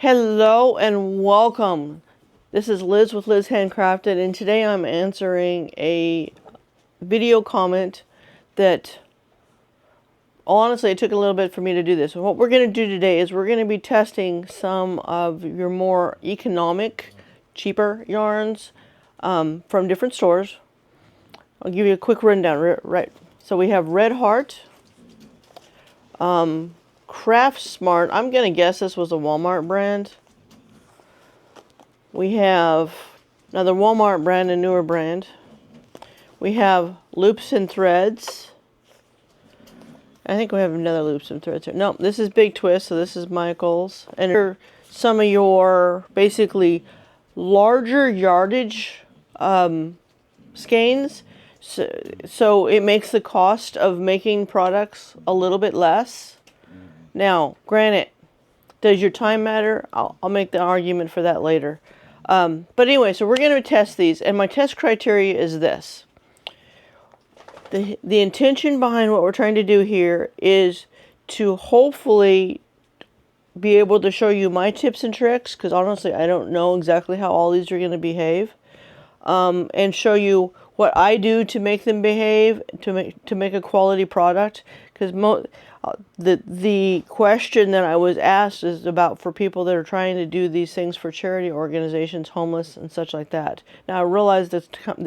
Hello and welcome. This is Liz with Liz Handcrafted, and today I'm answering a video comment that, honestly, it took a little bit for me to do this. And what we're going to do today is we're going to be testing some of your more economic, cheaper yarns from different stores. I'll give you a quick rundown. Right. So we have Red Heart, Craft Smart. I'm going to guess this was a Walmart brand. We have another Walmart brand, a newer brand. We have Loops and Threads. I think we have another Loops and Threads here. No, this is Big Twist, so this is Michael's. And here are some of your basically larger yardage skeins. So it makes the cost of making products a little bit less. Now, granted, does your time matter? I'll make the argument for that later. But anyway, so we're going to test these, and my test criteria is this. The intention behind what we're trying to do here is to hopefully be able to show you my tips and tricks, because honestly, I don't know exactly how all these are going to behave, and show you what I do to make them behave, to make a quality product, because the question that I was asked is about for people that are trying to do these things for charity organizations, homeless and such like that. Now I realize this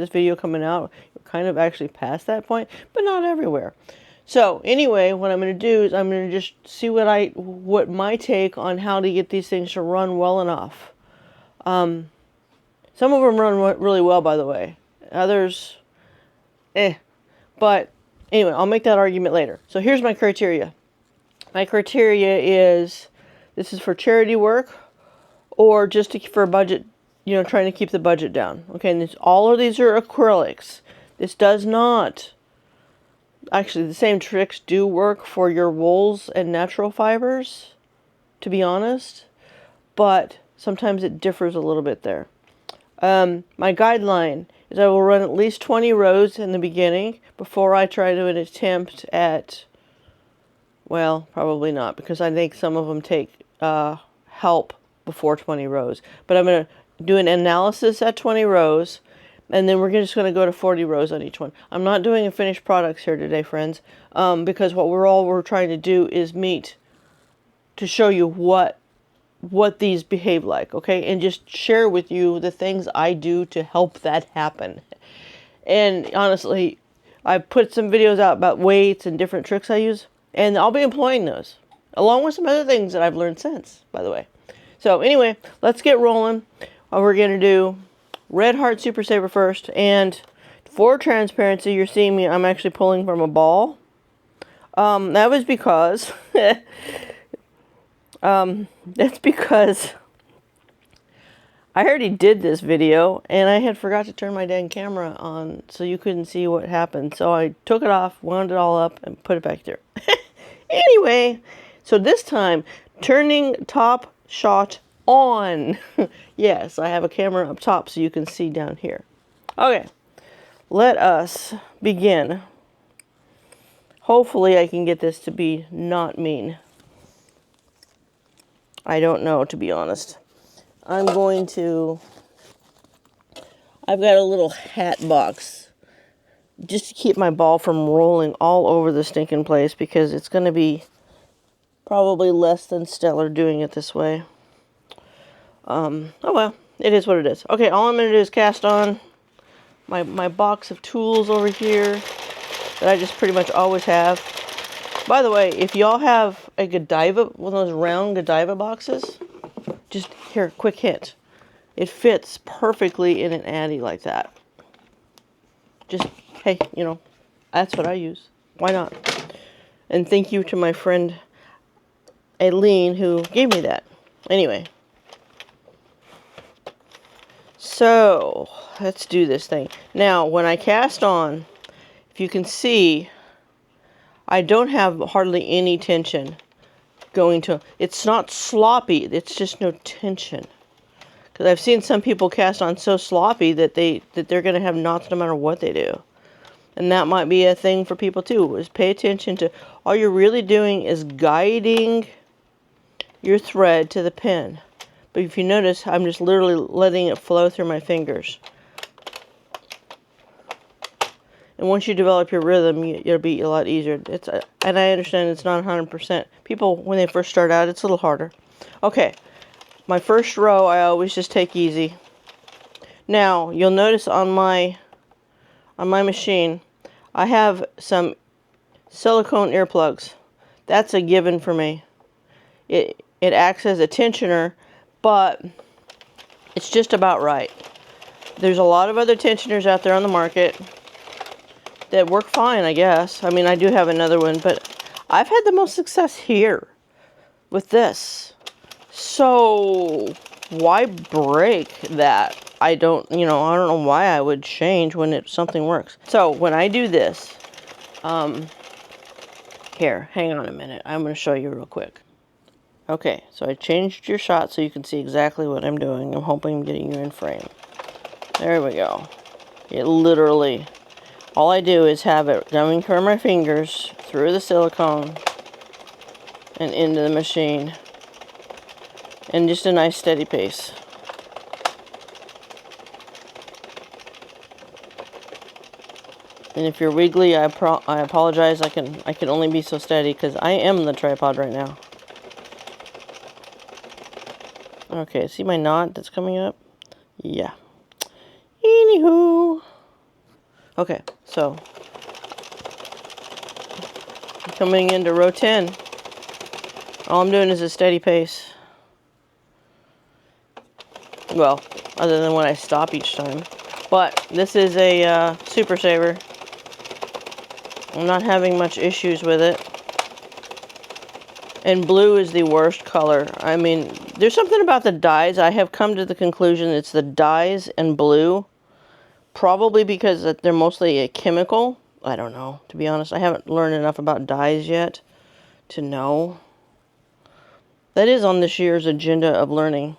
video coming out, you're kind of actually past that point, but not everywhere. So anyway, what I'm going to do is I'm going to just see what my take on how to get these things to run well enough. Some of them run really well, by the way. Others, But anyway, I'll make that argument later. So here's my criteria. My criteria is, this is for charity work or just for a budget, trying to keep the budget down. Okay, and all of these are acrylics. This does not, actually the same tricks do work for your wools and natural fibers, to be honest, but sometimes it differs a little bit there. My guideline is I will run at least 20 rows in the beginning before I try to attempt at, well, probably not, because I think some of them take help before 20 rows. But I'm going to do an analysis at 20 rows, and then we're just going to go to 40 rows on each one. I'm not doing a finished products here today, friends, because what we're trying to do is to show you what these behave like, okay? And just share with you the things I do to help that happen. And honestly, I've put some videos out about weights and different tricks I use, and I'll be employing those, along with some other things that I've learned since, by the way. So anyway, let's get rolling. We're going to do Red Heart Super Saver first, and for transparency, you're seeing me, I'm actually pulling from a ball. That was because... that's because I already did this video and I had forgot to turn my dang camera on so you couldn't see what happened. So I took it off, wound it all up, and put it back there. Anyway, so this time, turning top shot on. Yes, I have a camera up top so you can see down here. Okay, let us begin. Hopefully I can get this to be not mean. I don't know, to be honest. I've got a little hat box just to keep my ball from rolling all over the stinking place, because it's going to be probably less than stellar doing it this way. Oh well, it is what it is. Okay, all I'm going to do is cast on my box of tools over here that I just pretty much always have. By the way, if y'all have a Godiva, one of those round Godiva boxes, just here, quick hint. It fits perfectly in an Addy like that. Just, hey, that's what I use. Why not? And thank you to my friend Aileen who gave me that. Anyway. So, let's do this thing. Now, when I cast on, if you can see, I don't have hardly any tension going to, it's not sloppy, it's just no tension. Because I've seen some people cast on so sloppy that they're going to have knots no matter what they do. And that might be a thing for people too, is pay attention to, all you're really doing is guiding your thread to the pin. But if you notice, I'm just literally letting it flow through my fingers. And once you develop your rhythm, it'll be a lot easier. And I understand it's not 100%. People, when they first start out, it's a little harder. Okay, my first row, I always just take easy. Now, you'll notice on my machine, I have some silicone earplugs. That's a given for me. It acts as a tensioner, but it's just about right. There's a lot of other tensioners out there on the market that work fine, I guess. I mean, I do have another one, but I've had the most success here with this. So why break that? I don't know why I would change when something works. So when I do this, here, hang on a minute. I'm going to show you real quick. Okay, so I changed your shot so you can see exactly what I'm doing. I'm hoping I'm getting you in frame. There we go. It literally, all I do is have it going through my fingers, through the silicone, and into the machine. And just a nice steady pace. And if you're wiggly, I apologize. I can only be so steady because I am the tripod right now. Okay, see my knot that's coming up? Yeah. Anywho. Okay, so coming into row 10. All I'm doing is a steady pace. Well, other than when I stop each time. But this is a Super Saver. I'm not having much issues with it. And blue is the worst color. I mean, there's something about the dyes. I have come to the conclusion it's the dyes and blue. Probably because they're mostly a chemical. I don't know. To be honest, I haven't learned enough about dyes yet to know. That is on this year's agenda of learning.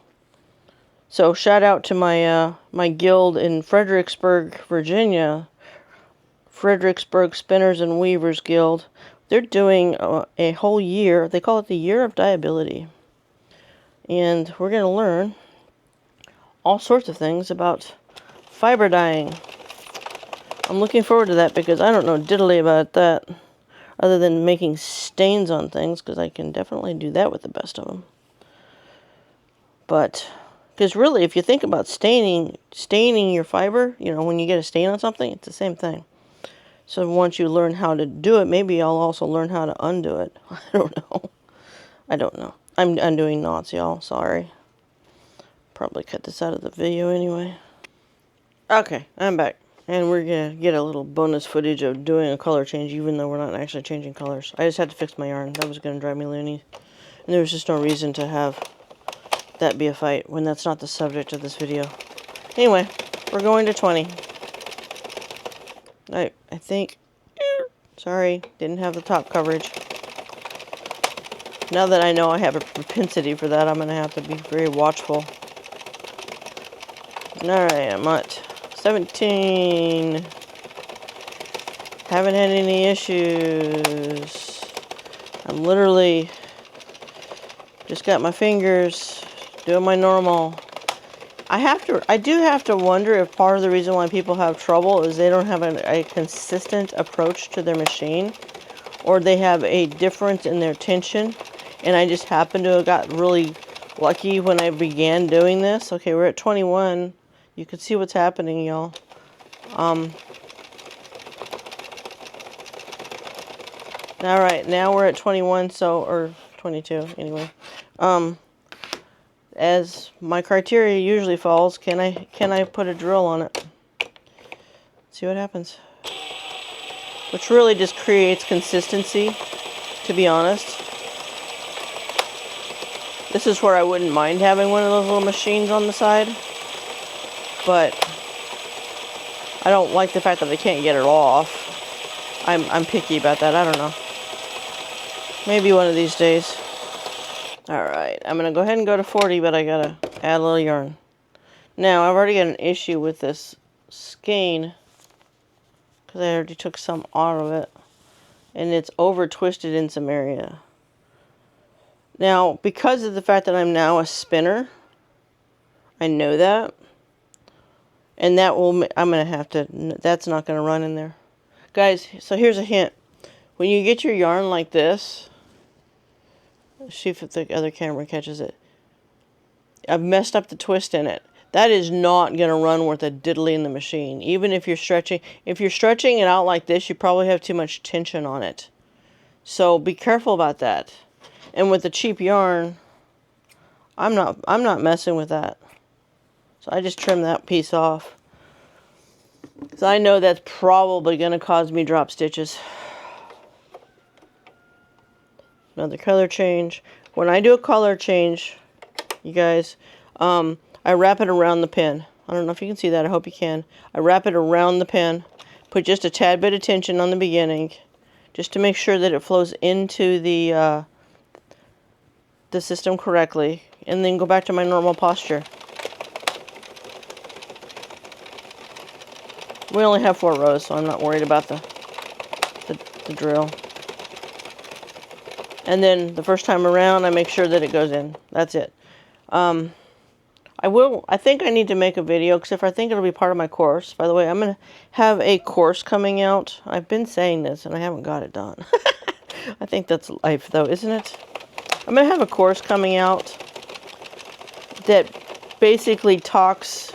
So shout out to my guild in Fredericksburg, Virginia. Fredericksburg Spinners and Weavers Guild. They're doing a whole year. They call it the Year of Dyeability. And we're going to learn all sorts of things about fiber dyeing. I'm looking forward to that because I don't know diddly about that. Other than making stains on things, because I can definitely do that with the best of them. But, because really, if you think about staining your fiber, when you get a stain on something, it's the same thing. So once you learn how to do it, maybe I'll also learn how to undo it. I don't know. I'm undoing knots, y'all. Sorry. Probably cut this out of the video anyway. Okay, I'm back. And we're going to get a little bonus footage of doing a color change, even though we're not actually changing colors. I just had to fix my yarn. That was going to drive me loony. And there was just no reason to have that be a fight when that's not the subject of this video. Anyway, we're going to 20. I think... Sorry, didn't have the top coverage. Now that I know I have a propensity for that, I'm going to have to be very watchful. Alright, I'm at 17. Haven't had any issues. I'm literally just got my fingers doing my normal. I do have to wonder if part of the reason why people have trouble is they don't have a consistent approach to their machine, or they have a difference in their tension, and I just happen to have got really lucky when I began doing this. Okay, we're at 21. You can see what's happening, y'all. Alright, now we're at 21, or 22, anyway. As my criteria usually falls, can I put a drill on it? See what happens. Which really just creates consistency, to be honest. This is where I wouldn't mind having one of those little machines on the side. But I don't like the fact that I can't get it off. I'm picky about that. I don't know. Maybe one of these days. Alright, I'm going to go ahead and go to 40, but I got to add a little yarn. Now, I've already got an issue with this skein, because I already took some out of it, and it's over twisted in some area. Now, because of the fact that I'm now a spinner, I know that. And that will, I'm going to have to, that's not going to run in there. Guys, so here's a hint. When you get your yarn like this, let's see if the other camera catches it. I've messed up the twist in it. That is not going to run worth a diddly in the machine. Even if you're stretching it out like this, you probably have too much tension on it. So be careful about that. And with the cheap yarn, I'm not messing with that. So I just trim that piece off. So I know that's probably going to cause me drop stitches. Another color change. When I do a color change, you guys, I wrap it around the pin. I don't know if you can see that. I hope you can. I wrap it around the pin. Put just a tad bit of tension on the beginning, just to make sure that it flows into the system correctly, and then go back to my normal posture. We only have 4 rows, so I'm not worried about the drill. And then the first time around, I make sure that it goes in. That's it. I think I need to make a video, because I think it'll be part of my course. By the way, I'm going to have a course coming out. I've been saying this, and I haven't got it done. I think that's life, though, isn't it? I'm going to have a course coming out that basically talks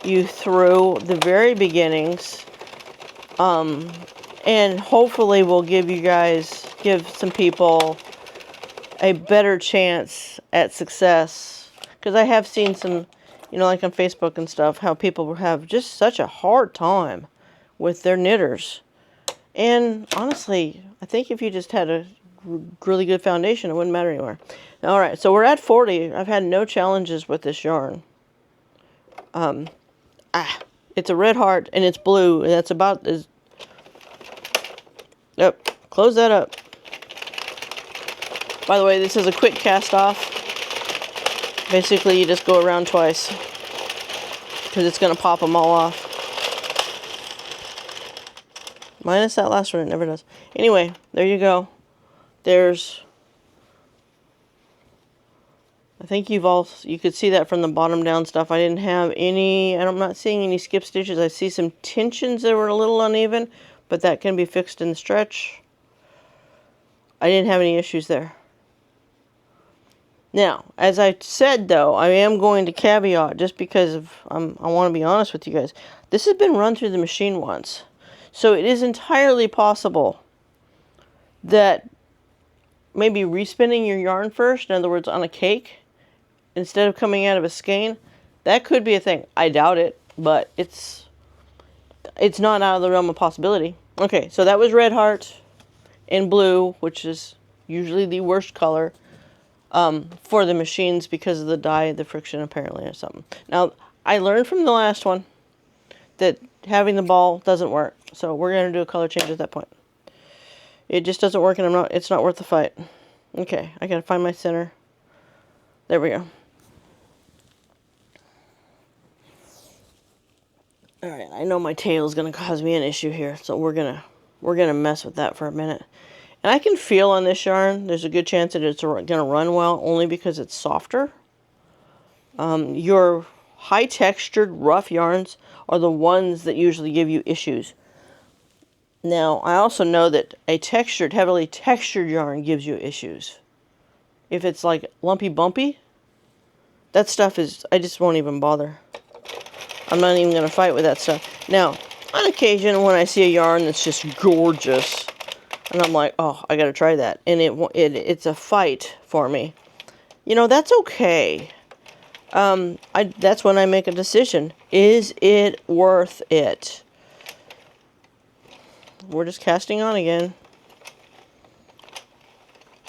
you through the very beginnings, and hopefully will give some people a better chance at success. Because I have seen some, like on Facebook and stuff, how people have just such a hard time with their knitters. And honestly, I think if you just had a really good foundation, it wouldn't matter anywhere. All right, so we're at 40. I've had no challenges with this yarn. It's a Red Heart, and it's blue, and that's about as... Yep, close that up. By the way, this is a quick cast off. Basically, you just go around twice, because it's going to pop them all off. Minus that last one, it never does. Anyway, there you go. I think you could see that from the bottom down stuff. I didn't have any, and I'm not seeing any skip stitches. I see some tensions that were a little uneven, but that can be fixed in the stretch. I didn't have any issues there. Now, as I said, though, I am going to caveat, just because I want to be honest with you guys. This has been run through the machine once. So it is entirely possible that maybe respinning your yarn first, in other words, on a cake, instead of coming out of a skein, that could be a thing. I doubt it, but it's not out of the realm of possibility. Okay, so that was Red Heart in blue, which is usually the worst color for the machines because of the dye, the friction apparently, or something. Now, I learned from the last one that having the ball doesn't work, so we're going to do a color change at that point. It just doesn't work, and it's not worth the fight. Okay, I got to find my center. There we go. All right, I know my tail is going to cause me an issue here, so we're gonna mess with that for a minute. And I can feel on this yarn, there's a good chance that it's going to run well, only because it's softer. Your high textured, rough yarns are the ones that usually give you issues. Now, I also know that a heavily textured yarn gives you issues. If it's like lumpy bumpy, that stuff I just won't even bother. I'm not even going to fight with that stuff. Now, on occasion, when I see a yarn that's just gorgeous, and I'm like, oh, I got to try that, and it's a fight for me, that's okay. That's when I make a decision. Is it worth it? We're just casting on again.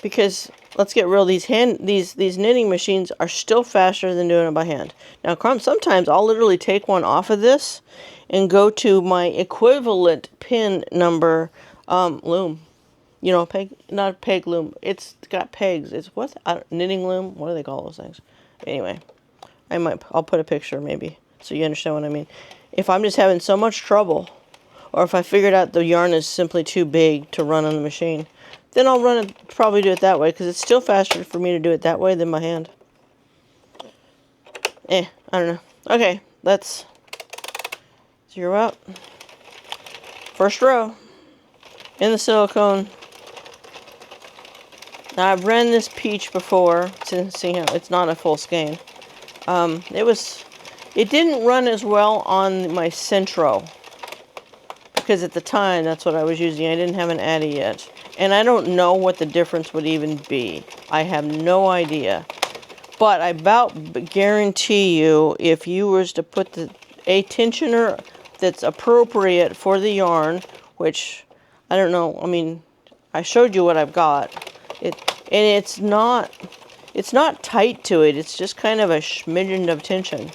Because let's get real, these knitting machines are still faster than doing it by hand. Now, sometimes I'll literally take one off of this and go to my equivalent pin number loom. Not peg loom. It's got pegs. It's knitting loom. What do they call those things? Anyway, I'll put a picture maybe so you understand what I mean. If I'm just having so much trouble, or if I figured out the yarn is simply too big to run on the machine, then I'll probably do it that way, because it's still faster for me to do it that way than by hand. I don't know. Okay, let's zero out. First row in the silicone. Now I've ran this peach before, see how it's not a full skein. It didn't run as well on my Centro because at the time that's what I was using. I didn't have an Addy yet, and I don't know what the difference would even be. I have no idea, but I about guarantee you, if you was to put a tensioner that's appropriate for the yarn, which I don't know. I mean, I showed you what I've got. It's not tight to it. It's just kind of a smidgen of tension.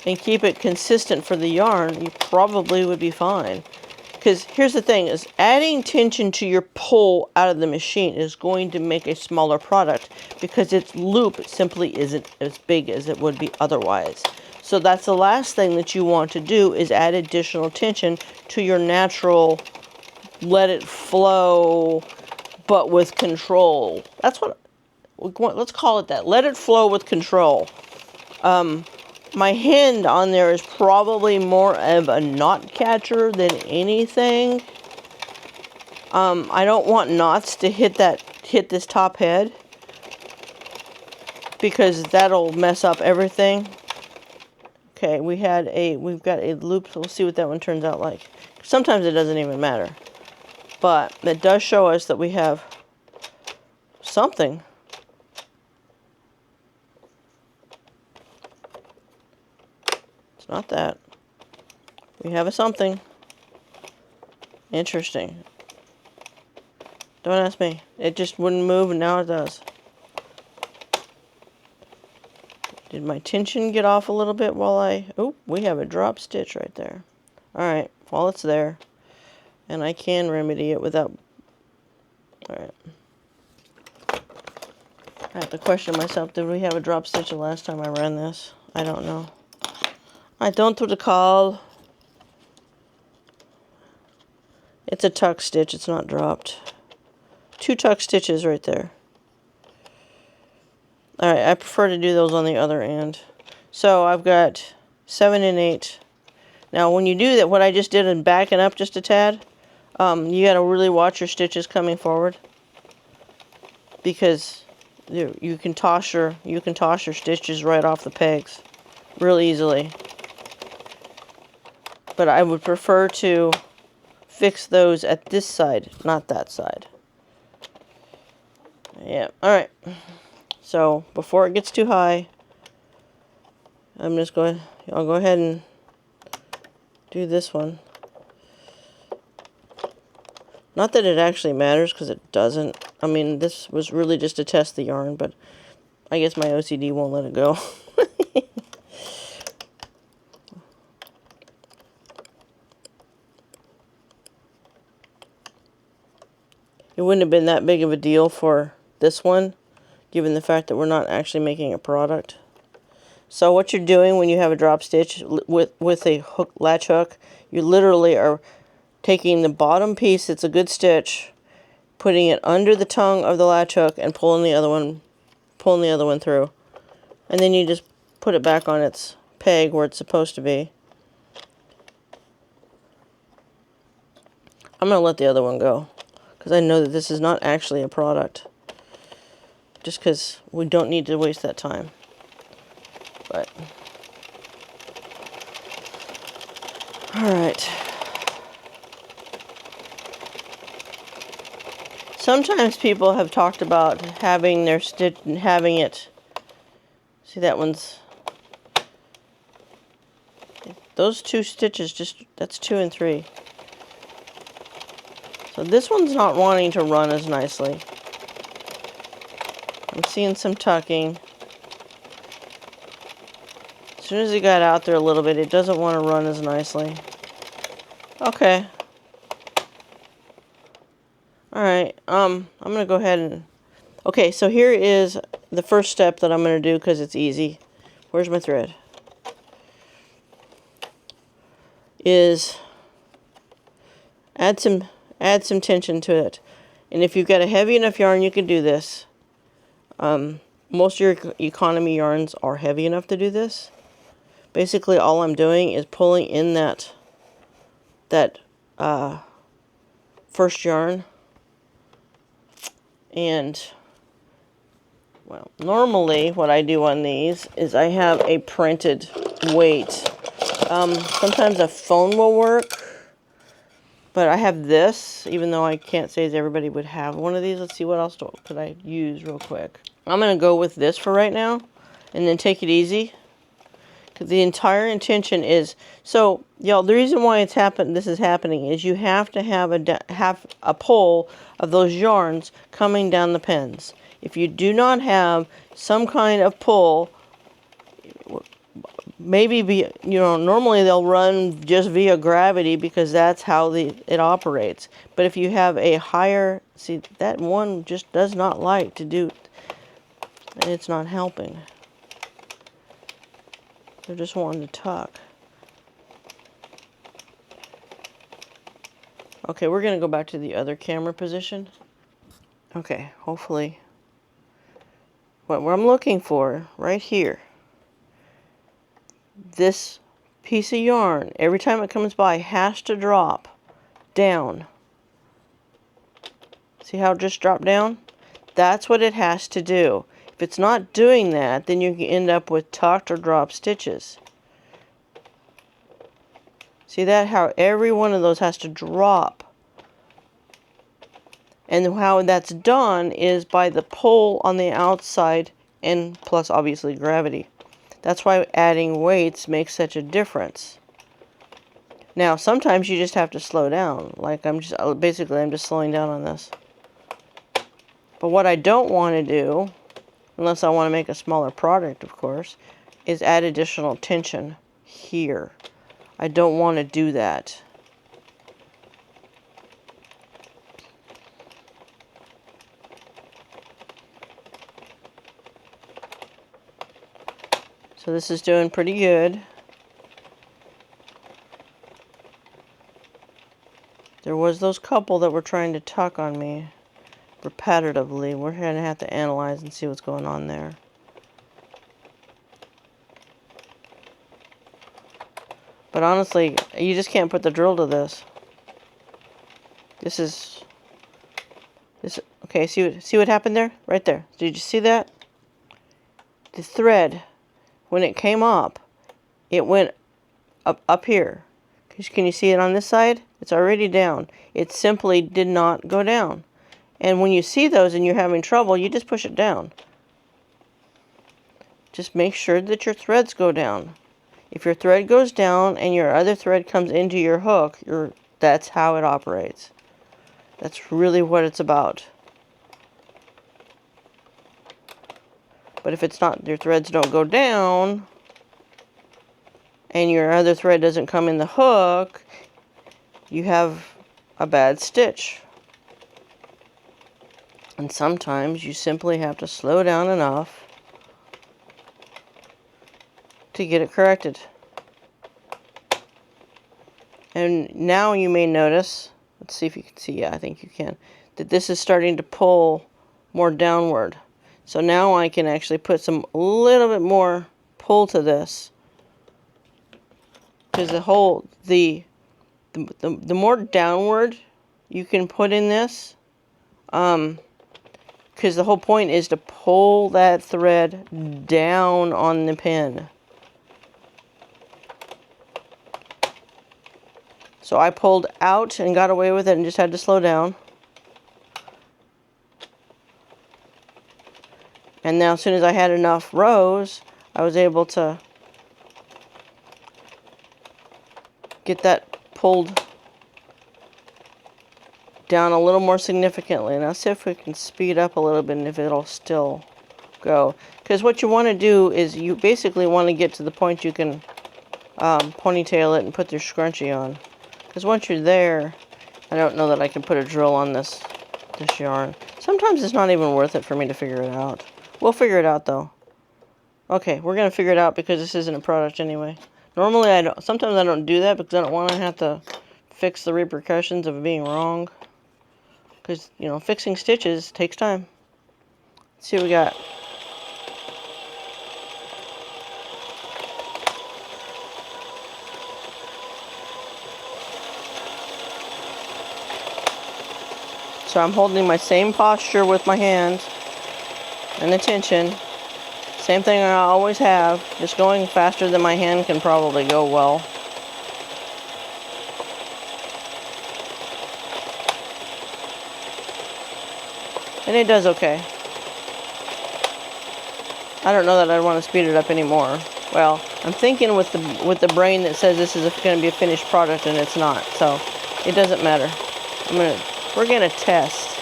And keep it consistent for the yarn, you probably would be fine. Because here's the thing, is adding tension to your pull out of the machine is going to make a smaller product because its loop simply isn't as big as it would be otherwise. So that's the last thing that you want to do, is add additional tension to your natural, let it flow, but with control. That's what, let's call it that. Let it flow with control. My hand on there is probably more of a knot catcher than anything. I don't want knots to hit this top head, because that'll mess up everything. Okay, we've got a loop, so we'll see what that one turns out like. Sometimes it doesn't even matter. But it does show us that we have something. It's not that. We have a something. Interesting. Don't ask me. It just wouldn't move, and now it does. Did my tension get off a little bit while oh, we have a drop stitch right there. Alright, while it's there. And I can remedy it without... Alright. I have to question myself. Did we have a drop stitch the last time I ran this? I don't know. I don't recall. It's a tuck stitch. It's not dropped. 2 tuck stitches right there. Alright, I prefer to do those on the other end. So I've got 7 and 8. Now when you do that, what I just did in backing up just a tad, you got to really watch your stitches coming forward, because you can toss your stitches right off the pegs real easily. But I would prefer to fix those at this side, not that side. Yeah, alright. So before it gets too high, I'll go ahead and do this one. Not that it actually matters, because it doesn't. I mean, this was really just to test the yarn, but I guess my OCD won't let it go. It wouldn't have been that big of a deal for this one, given the fact that we're not actually making a product. So what you're doing when you have a drop stitch with a latch hook, you literally are taking the bottom piece, it's a good stitch, putting it under the tongue of the latch hook and pulling the other one through. And then you just put it back on its peg where it's supposed to be. I'm going to let the other one go, because I know that this is not actually a product. Just because we don't need to waste that time. But, alright. Sometimes people have talked about having their stitch and having it. See, that one's, those 2 stitches, that's 2 and 3. So this one's not wanting to run as nicely. I'm seeing some tucking. As soon as it got out there a little bit, it doesn't want to run as nicely. Okay. Alright, I'm going to go ahead and... Okay, so here is the first step that I'm going to do, because it's easy. Where's my thread? Is add some tension to it. And if you've got a heavy enough yarn, you can do this. Most of your economy yarns are heavy enough to do this. Basically, all I'm doing is pulling in that first yarn, and well, normally what I do on these is I have a printed weight. Sometimes a phone will work, but I have this, even though I can't say as everybody would have one of these. Let's see, what else could I use real quick. I'm going to go with this for right now, and then take it easy. Because the entire intention is, so, y'all, the reason why this is happening is you have to have a pull of those yarns coming down the pins. If you do not have some kind of pull, maybe normally they'll run just via gravity because that's how it operates. But if you have a higher, see, that one just does not like to do, and it's not helping. They're just wanting to tuck. Okay, we're going to go back to the other camera position. Okay, hopefully. What I'm looking for, right here, this piece of yarn, every time it comes by, has to drop down. See how it just dropped down? That's what it has to do. If it's not doing that, then you can end up with tucked or dropped stitches. See that? How every one of those has to drop. And how that's done is by the pull on the outside and plus obviously gravity. That's why adding weights makes such a difference. Now sometimes you just have to slow down. Like I'm just slowing down on this. But what I don't want to do, unless I want to make a smaller product of course, is add additional tension here. I don't want to do that. So this is doing pretty good. There was those couple that were trying to tuck on me repetitively. We're going to have to analyze and see what's going on there. But honestly, you just can't put the drill to this. Okay, see what happened there? Right there. Did you see that? The thread, when it came up, it went up here. Can you see it on this side? It's already down. It simply did not go down. And when you see those and you're having trouble, you just push it down. Just make sure that your threads go down. If your thread goes down and your other thread comes into your hook, that's how it operates. That's really what it's about. But if it's not, your threads don't go down, and your other thread doesn't come in the hook, you have a bad stitch. And sometimes you simply have to slow down enough to get it corrected. And now you may notice, let's see if you can see, yeah, I think you can, that this is starting to pull more downward. So now I can actually put a little bit more pull to this. Because the more downward you can put in this, because the whole point is to pull that thread down on the pin. So I pulled out and got away with it and just had to slow down. And now as soon as I had enough rows, I was able to get that pulled down a little more significantly. Now see if we can speed up a little bit and if it'll still go. Because what you want to do is you basically want to get to the point you can ponytail it and put your scrunchie on. Because once you're there, I don't know that I can put a drill on this yarn. Sometimes it's not even worth it for me to figure it out. We'll figure it out though. Okay, we're going to figure it out because this isn't a product anyway. Normally sometimes I don't do that because I don't want to have to fix the repercussions of being wrong. Because, fixing stitches takes time. Let's see what we got. So I'm holding my same posture with my hands and the tension. Same thing I always have, just going faster than my hand can probably go well. And it does okay. I don't know that I'd want to speed it up anymore. Well, I'm thinking with the brain that says this is going to be a finished product, and it's not. So it doesn't matter. We're gonna test.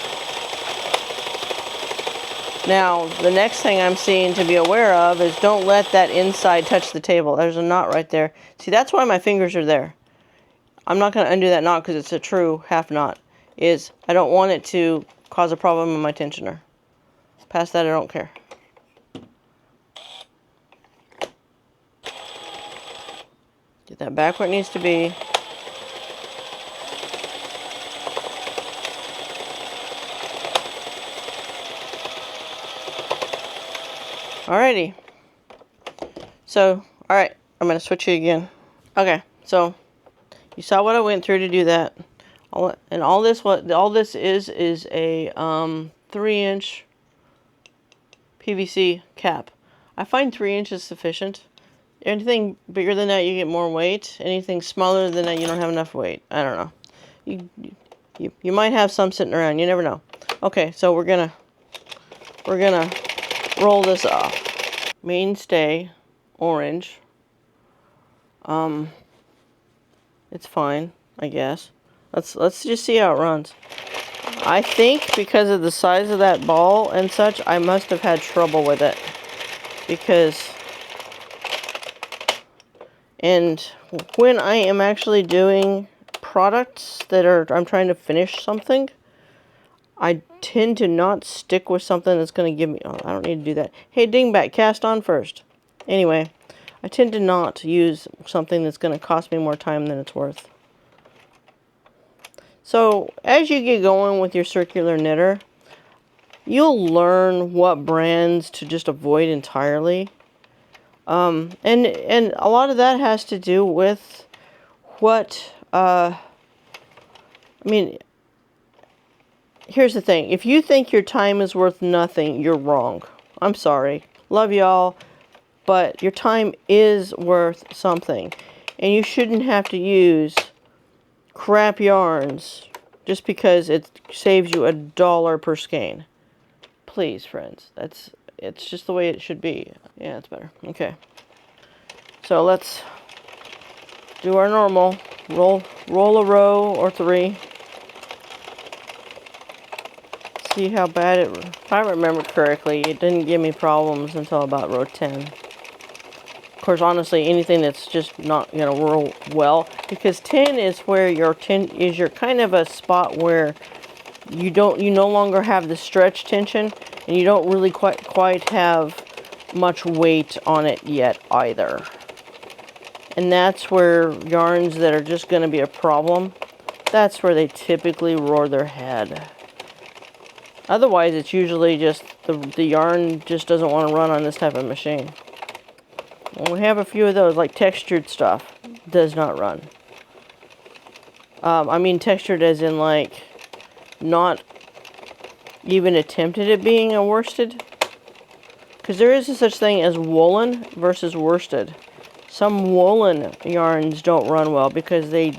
Now, the next thing I'm seeing to be aware of is don't let that inside touch the table. There's a knot right there. See, that's why my fingers are there. I'm not going to undo that knot because it's a true half knot. I don't want it to cause a problem in my tensioner. Past that, I don't care. Get that back where it needs to be. Alrighty. So, alright, I'm going to switch it again. Okay, so you saw what I went through to do that. And all this is a 3-inch PVC cap. I find 3 inches sufficient. Anything bigger than that, you get more weight. Anything smaller than that, you don't have enough weight. I don't know. You might have some sitting around. You never know. Okay, so we're gonna roll this off. Mainstay, orange. It's fine, I guess. Let's just see how it runs. I think because of the size of that ball and such, I must have had trouble with it. And when I am actually doing products I'm trying to finish something, I tend to not stick with something that's going to give me... Oh, I don't need to do that. Hey, dingbat, cast on first. Anyway, I tend to not use something that's going to cost me more time than it's worth. So, as you get going with your circular knitter, you'll learn what brands to just avoid entirely. And a lot of that has to do with what... I mean... Here's the thing. If you think your time is worth nothing, you're wrong. I'm sorry. Love y'all. But your time is worth something. And you shouldn't have to use crap yarns just because it saves you $1 per skein. Please, friends. It's just the way it should be. Yeah, it's better. Okay. So let's do our normal. Roll a row or 3. See how bad if I remember correctly, it didn't give me problems until about row 10. Of course, honestly, anything that's just not going to roll well, because 10 is where your kind of a spot where you no longer have the stretch tension, and you don't really quite have much weight on it yet either. And that's where yarns that are just going to be a problem, that's where they typically roar their head. Otherwise, it's usually just the yarn just doesn't want to run on this type of machine. When we have a few of those, like textured stuff, does not run. I mean textured as in like not even attempted at being a worsted. Because there is a such thing as woolen versus worsted. Some woolen yarns don't run well because they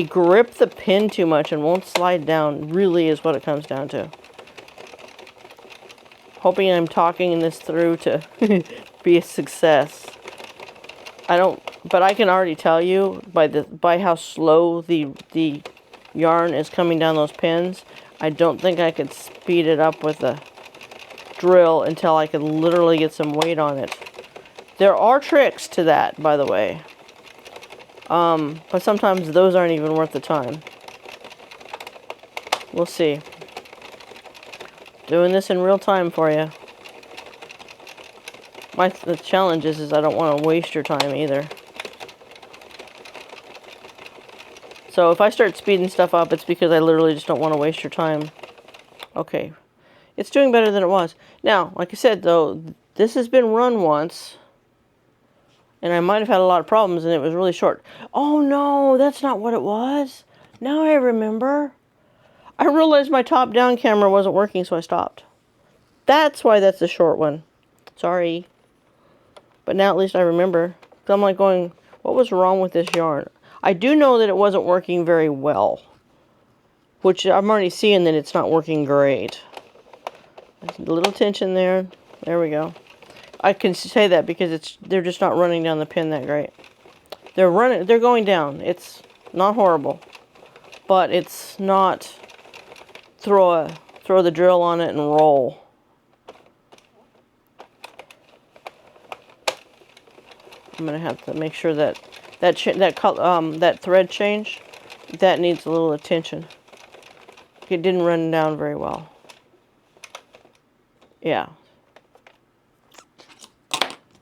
grip the pin too much and won't slide down, really is what it comes down to. Hoping I'm talking this through to be a success. But I can already tell you by how slow the yarn is coming down those pins, I don't think I could speed it up with a drill until I could literally get some weight on it. There are tricks to that, by the way. But sometimes those aren't even worth the time. We'll see. Doing this in real time for you. The challenge is I don't want to waste your time either. So if I start speeding stuff up, it's because I literally just don't want to waste your time. Okay. It's doing better than it was. Now, like I said, though, this has been run once. And I might have had a lot of problems, and it was really short. Oh, no, that's not what it was. Now I remember. I realized my top-down camera wasn't working, so I stopped. That's why that's the short one. Sorry. But now at least I remember. So I'm like going, what was wrong with this yarn? I do know that it wasn't working very well. Which I'm already seeing that it's not working great. There's a little tension there. There we go. I can say that because they're just not running down the pin that great. They're going down. It's not horrible. But it's not throw the drill on it and roll. I'm gonna have to make sure that that thread change, that needs a little attention. It didn't run down very well. Yeah.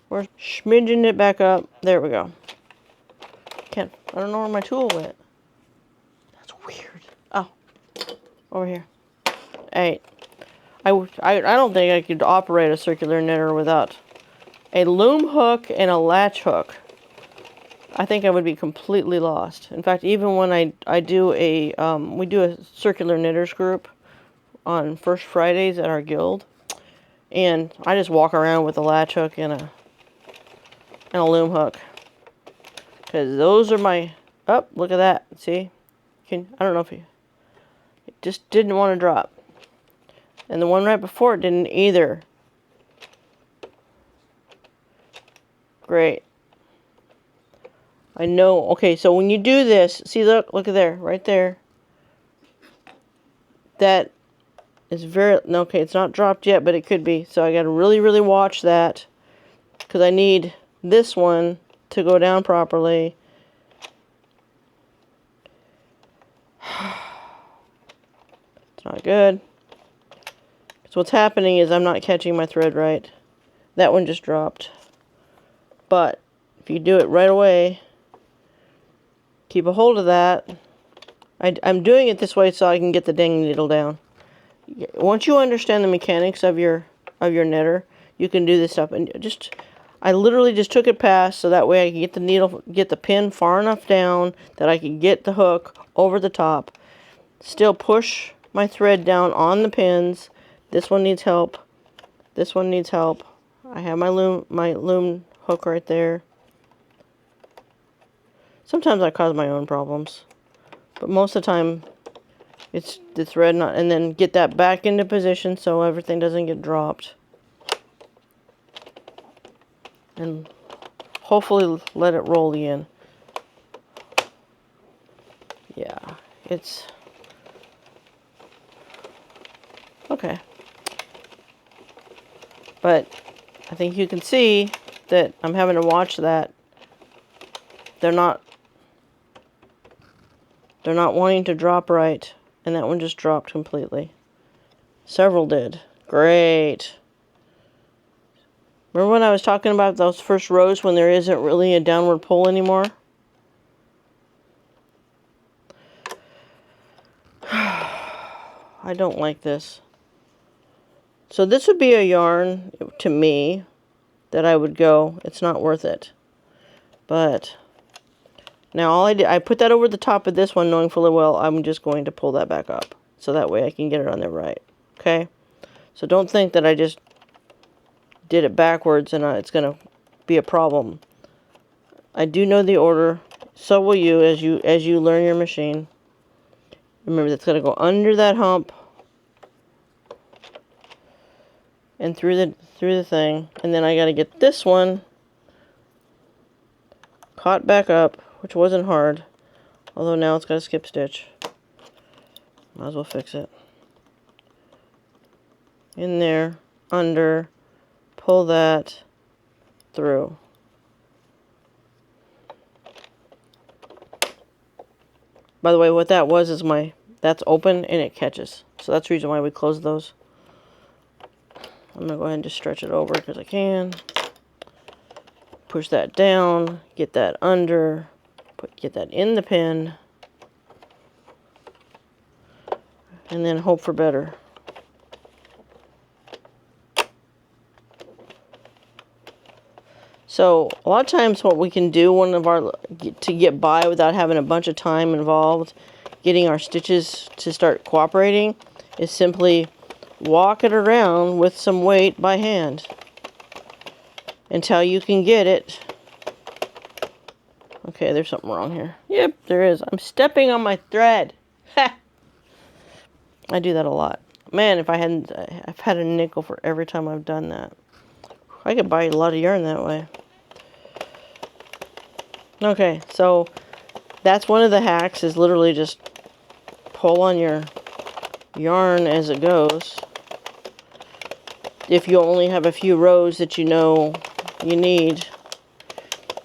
We're smidging it back up. There we go. I don't know where my tool went. That's weird. Oh, over here. Hey, I don't think I could operate a circular knitter without a loom hook and a latch hook. I think I would be completely lost. In fact, even when I do we do a circular knitters group on first Fridays at our guild, and I just walk around with a latch hook and a loom hook, because those are my. Oh, look at that! See, I don't know if it just didn't want to drop, and the one right before it didn't either. Great. I know. Okay, so when you do this, see, look at there, right there. That is very, okay, it's not dropped yet, but it could be. So I got to really, really watch that, because I need this one to go down properly. It's not good. So what's happening is I'm not catching my thread right. That one just dropped. But if you do it right away, keep a hold of that. I'm doing it this way so I can get the dang needle down. Once you understand the mechanics of your knitter, you can do this stuff. And I literally just took it past so that way I can get the pin far enough down that I can get the hook over the top. Still push my thread down on the pins. This one needs help. This one needs help. I have my loom hook right there. Sometimes I cause my own problems, but most of the time it's the thread not, and then get that back into position so everything doesn't get dropped, and hopefully let it roll in. Yeah, it's okay, but I think you can see that I'm having to watch that. They're not wanting to drop right, and that one just dropped completely. Several did. Great. Remember when I was talking about those first rows when there isn't really a downward pull anymore? I don't like this. So this would be a yarn, to me, that I would go, it's not worth it. But now all I did, I put that over the top of this one knowing fully well I'm just going to pull that back up. So that way I can get it on there right. Okay? So don't think that I just did it backwards and it's going to be a problem. I do know the order. So will you as you learn your machine. Remember, that's going to go under that hump and through the thing, and then I got to get this one caught back up, which wasn't hard, although now it's got a skip stitch. Might as well fix it. In there, under, pull that through. By the way, what that was is that's open and it catches. So that's the reason why we close those. I'm going to go ahead and just stretch it over because I can. Push that down, get that under, get that in the pin, and then hope for better. So a lot of times what we can do, to get by without having a bunch of time involved, getting our stitches to start cooperating is simply walk it around with some weight by hand until you can get it. Okay, there's something wrong here. Yep, there is. I'm stepping on my thread. Ha! I do that a lot. Man, if I hadn't, I've had a nickel for every time I've done that. I could buy a lot of yarn that way. Okay, so that's one of the hacks, is literally just pull on your yarn as it goes. If you only have a few rows that you know you need,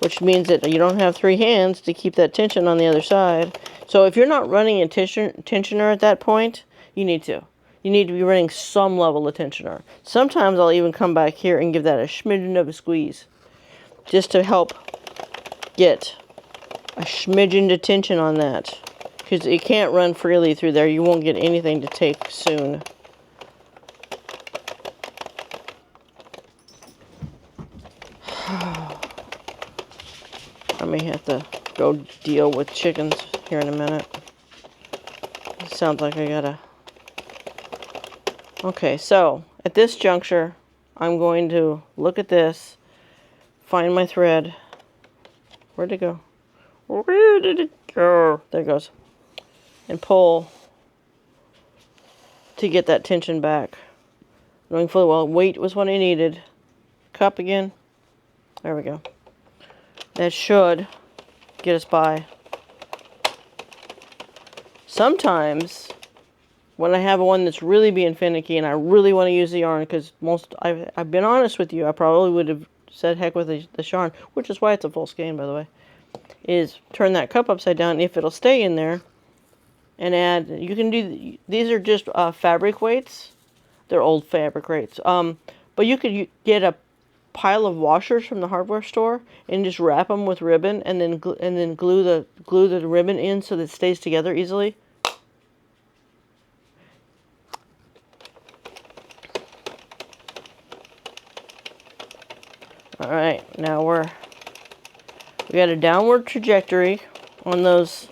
which means that you don't have 3 hands to keep that tension on the other side. So if you're not running a tensioner at that point, you need to. You need to be running some level of tensioner. Sometimes I'll even come back here and give that a smidgen of a squeeze, just to help get a smidgen of tension on that. Because it can't run freely through there. You won't get anything to take soon. I may have to go deal with chickens here in a minute. It sounds like I gotta... Okay, so at this juncture, I'm going to look at this, find my thread. Where'd it go? Where did it go? There it goes. And pull to get that tension back. Knowing fully well, weight was what I needed. Cup again. There we go. That should get us by. Sometimes, when I have one that's really being finicky and I really want to use the yarn, because I've been honest with you, I probably would have said heck with this yarn, which is why it's a full skein, by the way, is turn that cup upside down if it'll stay in there, and add, you can do, these are just fabric weights. They're old fabric weights. But you could get a pile of washers from the hardware store and just wrap them with ribbon, and then glue the ribbon in so that it stays together easily. All right, now we got a downward trajectory on those,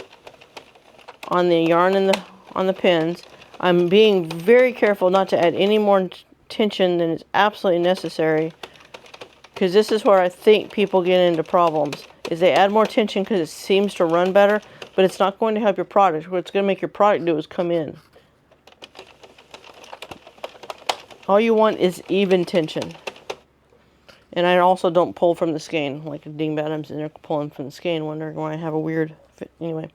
on the yarn and on the pins. I'm being very careful not to add any more tension than is absolutely necessary, because this is where I think people get into problems, is they add more tension because it seems to run better, but it's not going to help your product. What it's going to make your product do is come in. All you want is even tension. And I also don't pull from the skein like a dingbat. I'm sitting there pulling from the skein, wondering why I have a weird fit. Anyway,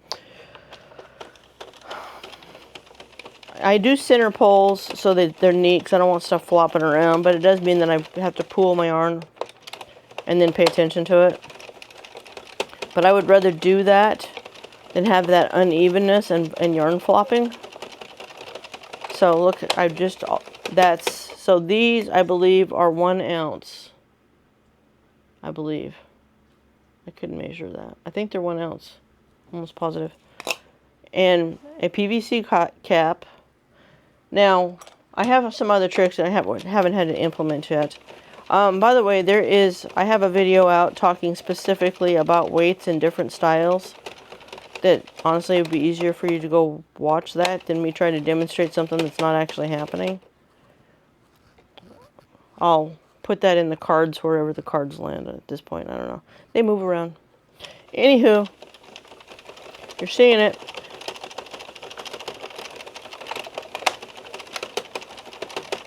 I do center pulls so that they're neat, because I don't want stuff flopping around, but it does mean that I have to pull my yarn and then pay attention to it. But I would rather do that than have that unevenness and yarn flopping. So look, so these, I believe, are 1 ounce. I believe. I couldn't measure that. I think they're 1 ounce. Almost positive. And a PVC cap. Now, I have some other tricks that I haven't had to implement yet. By the way, I have a video out talking specifically about weights and different styles. That honestly, it would be easier for you to go watch that than me try to demonstrate something that's not actually happening. I'll put that in the cards wherever the cards land at this point. I don't know. They move around. Anywho, you're seeing it.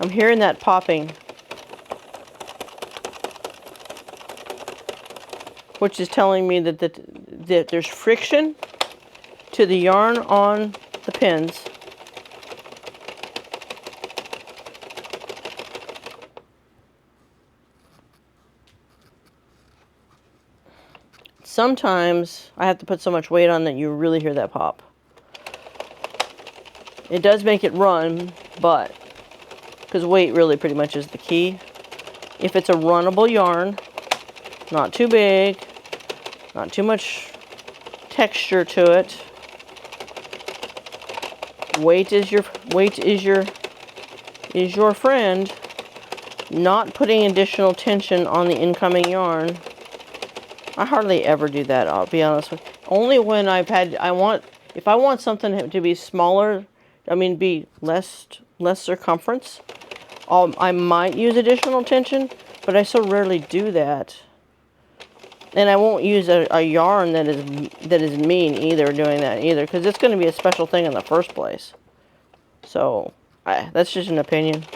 I'm hearing that popping, which is telling me that there's friction to the yarn on the pins. Sometimes I have to put so much weight on that you really hear that pop. It does make it run, but because weight really pretty much is the key. If it's a runnable yarn, not too big, not too much texture to it, weight is your friend. Not putting additional tension on the incoming yarn. I hardly ever do that, I'll be honest with you. Only when I want If I want something to be smaller, I mean be less circumference, I might use additional tension, but I so rarely do that. And I won't use a yarn that is mean either doing that either, because it's going to be a special thing in the first place. So that's just an opinion.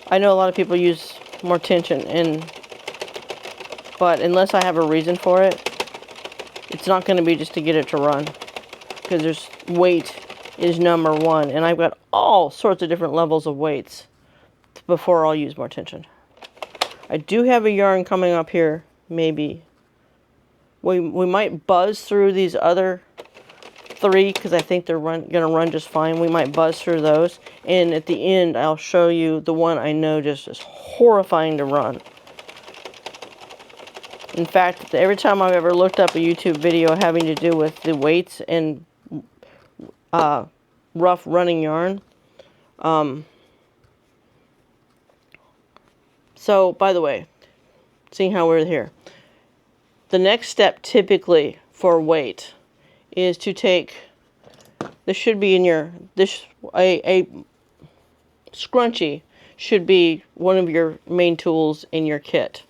I know a lot of people use more tension, but unless I have a reason for it, it's not going to be just to get it to run, because there's weight is number one, and I've got all sorts of different levels of weights before I'll use more tension. I do have a yarn coming up here. Maybe we might buzz through these other 3 because I think they're gonna run just fine. We might buzz through those, and at the end I'll show you the one I know just is horrifying to run. In fact, every time I've ever looked up a YouTube video having to do with the weights and rough running yarn. So, by the way, seeing how we're here, the next step typically for weight is to take, this should be in your, a scrunchie should be one of your main tools in your kit.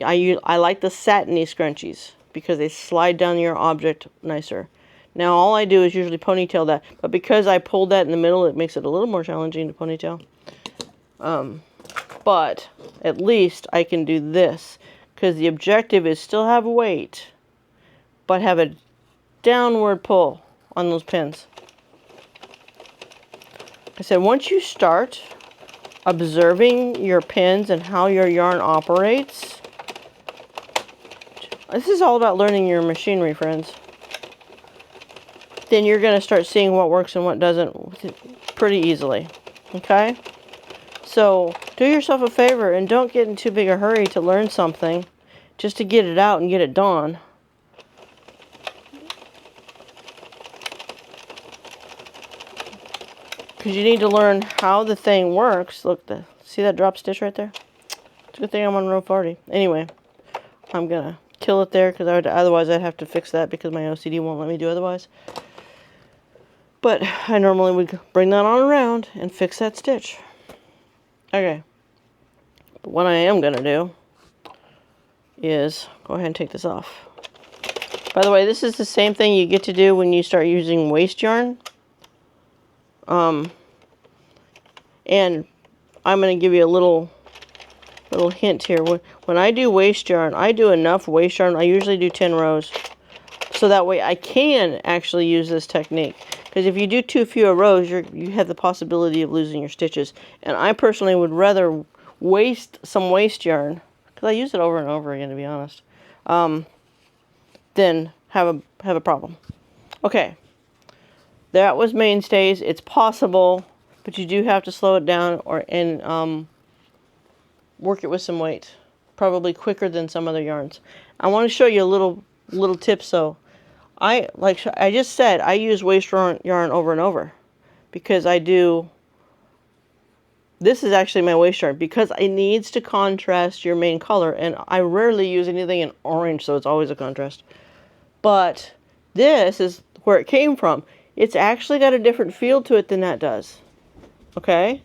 I like the satiny scrunchies because they slide down your object nicer. Now all I do is usually ponytail that, but because I pulled that in the middle, it makes it a little more challenging to ponytail. But at least I can do this, because the objective is still have weight, but have a downward pull on those pins. I said once you start observing your pins and how your yarn operates, this is all about learning your machinery, friends. Then you're going to start seeing what works and what doesn't pretty easily. Okay? So, do yourself a favor and don't get in too big a hurry to learn something just to get it out and get it done. Because you need to learn how the thing works. Look, see that drop stitch right there? It's a good thing I'm on row 40. Anyway, I'm going to kill it there because otherwise I'd have to fix that because my OCD won't let me do otherwise. But I normally would bring that on around and fix that stitch. Okay. But what I am going to do is go ahead and take this off. By the way, this is the same thing you get to do when you start using waste yarn. And I'm going to give you a little hint here. When I do waste yarn, I do enough waste yarn. I usually do 10 rows. So that way I can actually use this technique. Because if you do too few rows, you have the possibility of losing your stitches. And I personally would rather waste some waste yarn, because I use it over and over again, to be honest, than have a problem. Okay, that was mainstays. It's possible, but you do have to slow it down and work it with some weight, probably quicker than some other yarns. I want to show you a little tip. So like I just said, I use waste yarn over and over because this is actually my waste yarn because it needs to contrast your main color, and I rarely use anything in orange, so it's always a contrast. But this is where it came from. It's actually got a different feel to it than that does. Okay?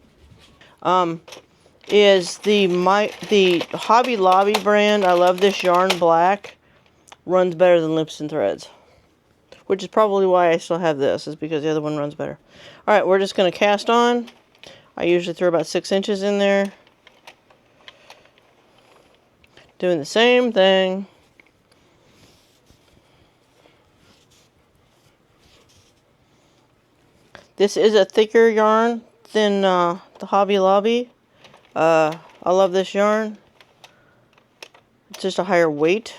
Is the Hobby Lobby brand. I love this yarn black. Runs better than Loops and Threads. Which is probably why I still have this, is because the other one runs better. Alright, we're just going to cast on. I usually throw about 6 inches in there. Doing the same thing. This is a thicker yarn than the Hobby Lobby. I love this yarn. It's just a higher weight.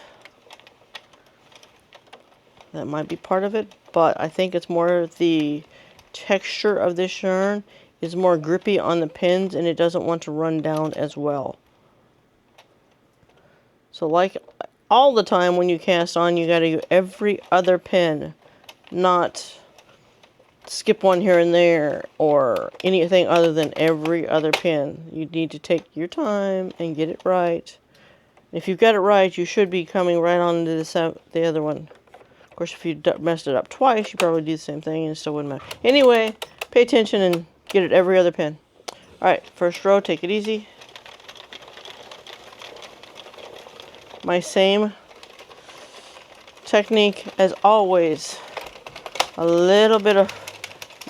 That might be part of it, but I think it's more the texture of this yarn is more grippy on the pins, and it doesn't want to run down as well. So like all the time when you cast on, you got to do every other pin, not skip one here and there or anything other than every other pin. You need to take your time and get it right. If you've got it right, you should be coming right on to the other one course, if you messed it up twice, you probably do the same thing and it still wouldn't matter. Anyway, pay attention and get it every other pin. Alright, first row, take it easy. My same technique as always. A little bit of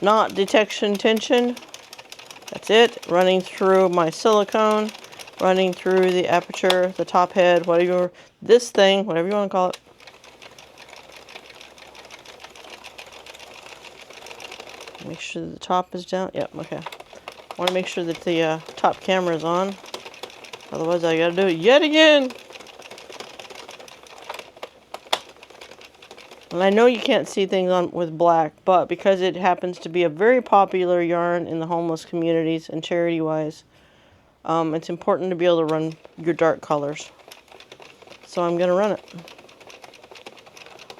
knot detection tension. That's it. Running through my silicone, running through the aperture, the top head, whatever, this thing, whatever you want to call it. Make sure the top is down. Yep, okay. I want to make sure that the top camera is on. Otherwise, I got to do it yet again. And I know you can't see things on with black, but because it happens to be a very popular yarn in the homeless communities and charity-wise, it's important to be able to run your dark colors. So I'm going to run it.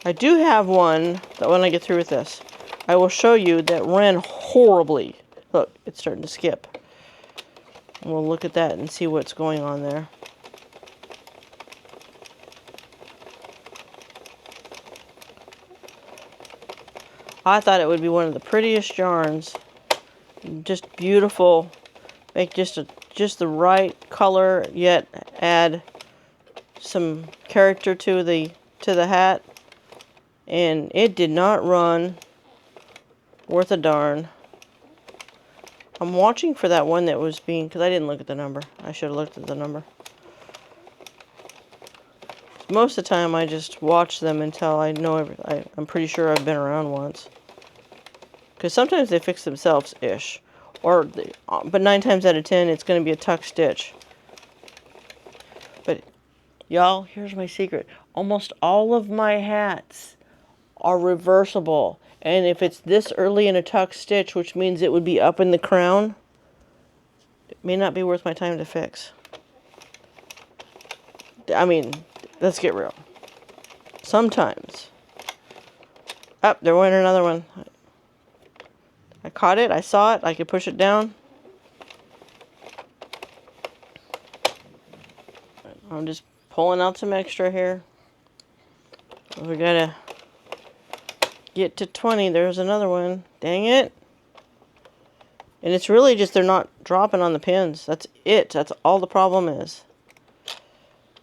I do have one that when I get through with this, I will show you that ran horribly. Look, it's starting to skip. And we'll look at that and see what's going on there. I thought it would be one of the prettiest yarns. Just beautiful. Make just the right color, yet add some character to the hat. And it did not run worth a darn. I'm watching for that one that was being, because I didn't look at the number. I should have looked at the number. Most of the time I just watch them until I know I'm pretty sure I've been around once. Because sometimes they fix themselves-ish. But 9 times out of 10, it's going to be a tuck stitch. But, y'all, here's my secret. Almost all of my hats are reversible. And if it's this early in a tuck stitch, which means it would be up in the crown, it may not be worth my time to fix. I mean, let's get real. Sometimes. Oh, there went another one. I caught it, I saw it, I could push it down. I'm just pulling out some extra here. We gotta get to 20. There's another one. Dang it. And it's really just they're not dropping on the pins. That's it. That's all the problem is.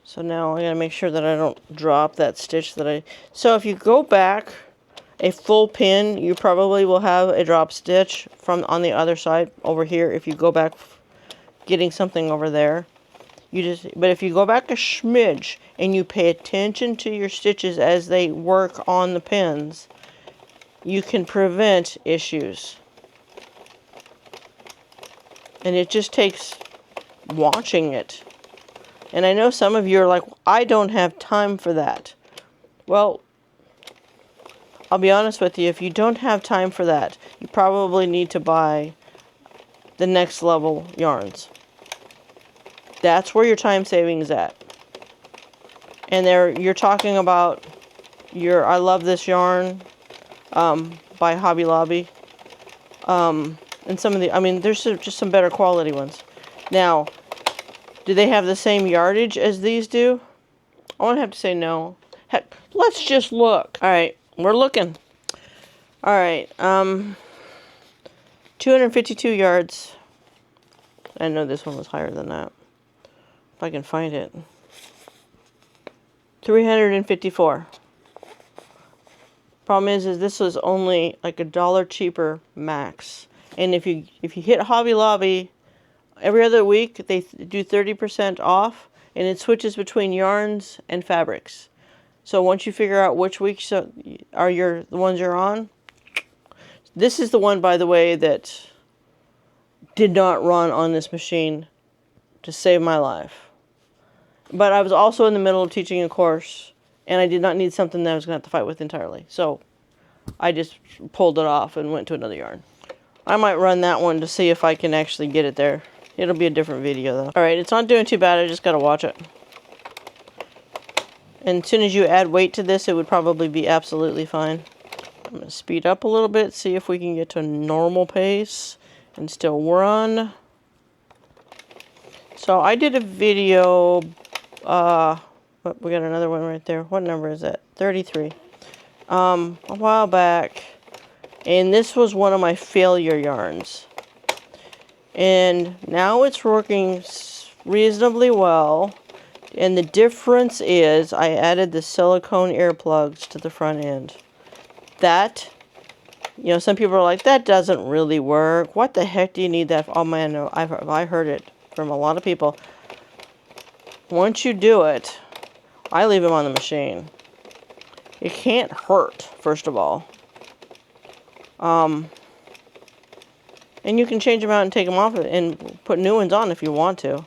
So now I gotta make sure that I don't drop that stitch that I... So if you go back a full pin, you probably will have a drop stitch from on the other side over here if you go back getting something over there. But if you go back a smidge and you pay attention to your stitches as they work on the pins, you can prevent issues. And it just takes watching it. And I know some of you are like, I don't have time for that. Well, I'll be honest with you, if you don't have time for that, you probably need to buy the next level yarns. That's where your time saving is at. And you're talking about I love this yarn by Hobby Lobby. And some of there's just some better quality ones. Now, do they have the same yardage as these do? I won't have to say no. Heck, let's just look. All right, we're looking. All right, 252 yards. I know this one was higher than that. If I can find it. 354. Problem is this was only like $1 cheaper max. And if you hit Hobby Lobby, every other week they do 30% off, and it switches between yarns and fabrics. So once you figure out which weeks are the ones you're on, this is the one, by the way, that did not run on this machine to save my life. But I was also in the middle of teaching a course, and I did not need something that I was going to have to fight with entirely. So I just pulled it off and went to another yarn. I might run that one to see if I can actually get it there. It'll be a different video, though. Alright, it's not doing too bad. I just got to watch it. And as soon as you add weight to this, it would probably be absolutely fine. I'm going to speed up a little bit, see if we can get to normal pace and still run. So I did a video, we got another one right there. What number is that? 33. a while back, and this was one of my failure yarns. And now it's working reasonably well. And the difference is I added the silicone earplugs to the front end. That, you know, some people are like, that doesn't really work. What the heck do you need that for? Oh man, no, I heard it from a lot of people. Once you do it, I leave them on the machine. It can't hurt, first of all. And you can change them out and take them off and put new ones on if you want to.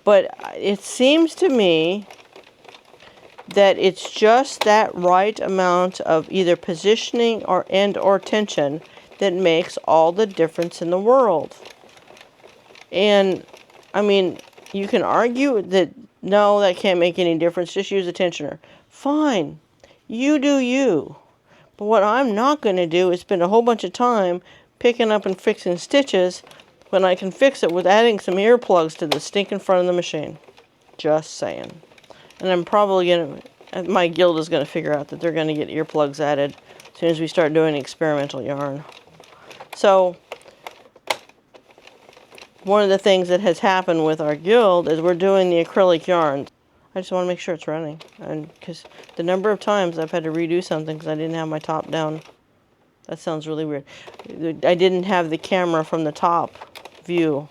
But it seems to me that it's just that right amount of either positioning or tension that makes all the difference in the world. And, I mean, you can argue that, no, that can't make any difference, just use a tensioner. Fine. You do you. But what I'm not going to do is spend a whole bunch of time picking up and fixing stitches when I can fix it with adding some earplugs to the stinking front of the machine. Just saying. And I'm probably going to, my guild is going to figure out that they're going to get earplugs added as soon as we start doing experimental yarn. So, one of the things that has happened with our guild is we're doing the acrylic yarns. I just want to make sure it's running. And because the number of times I've had to redo something because I didn't have my top down. That sounds really weird. I didn't have the camera from the top view.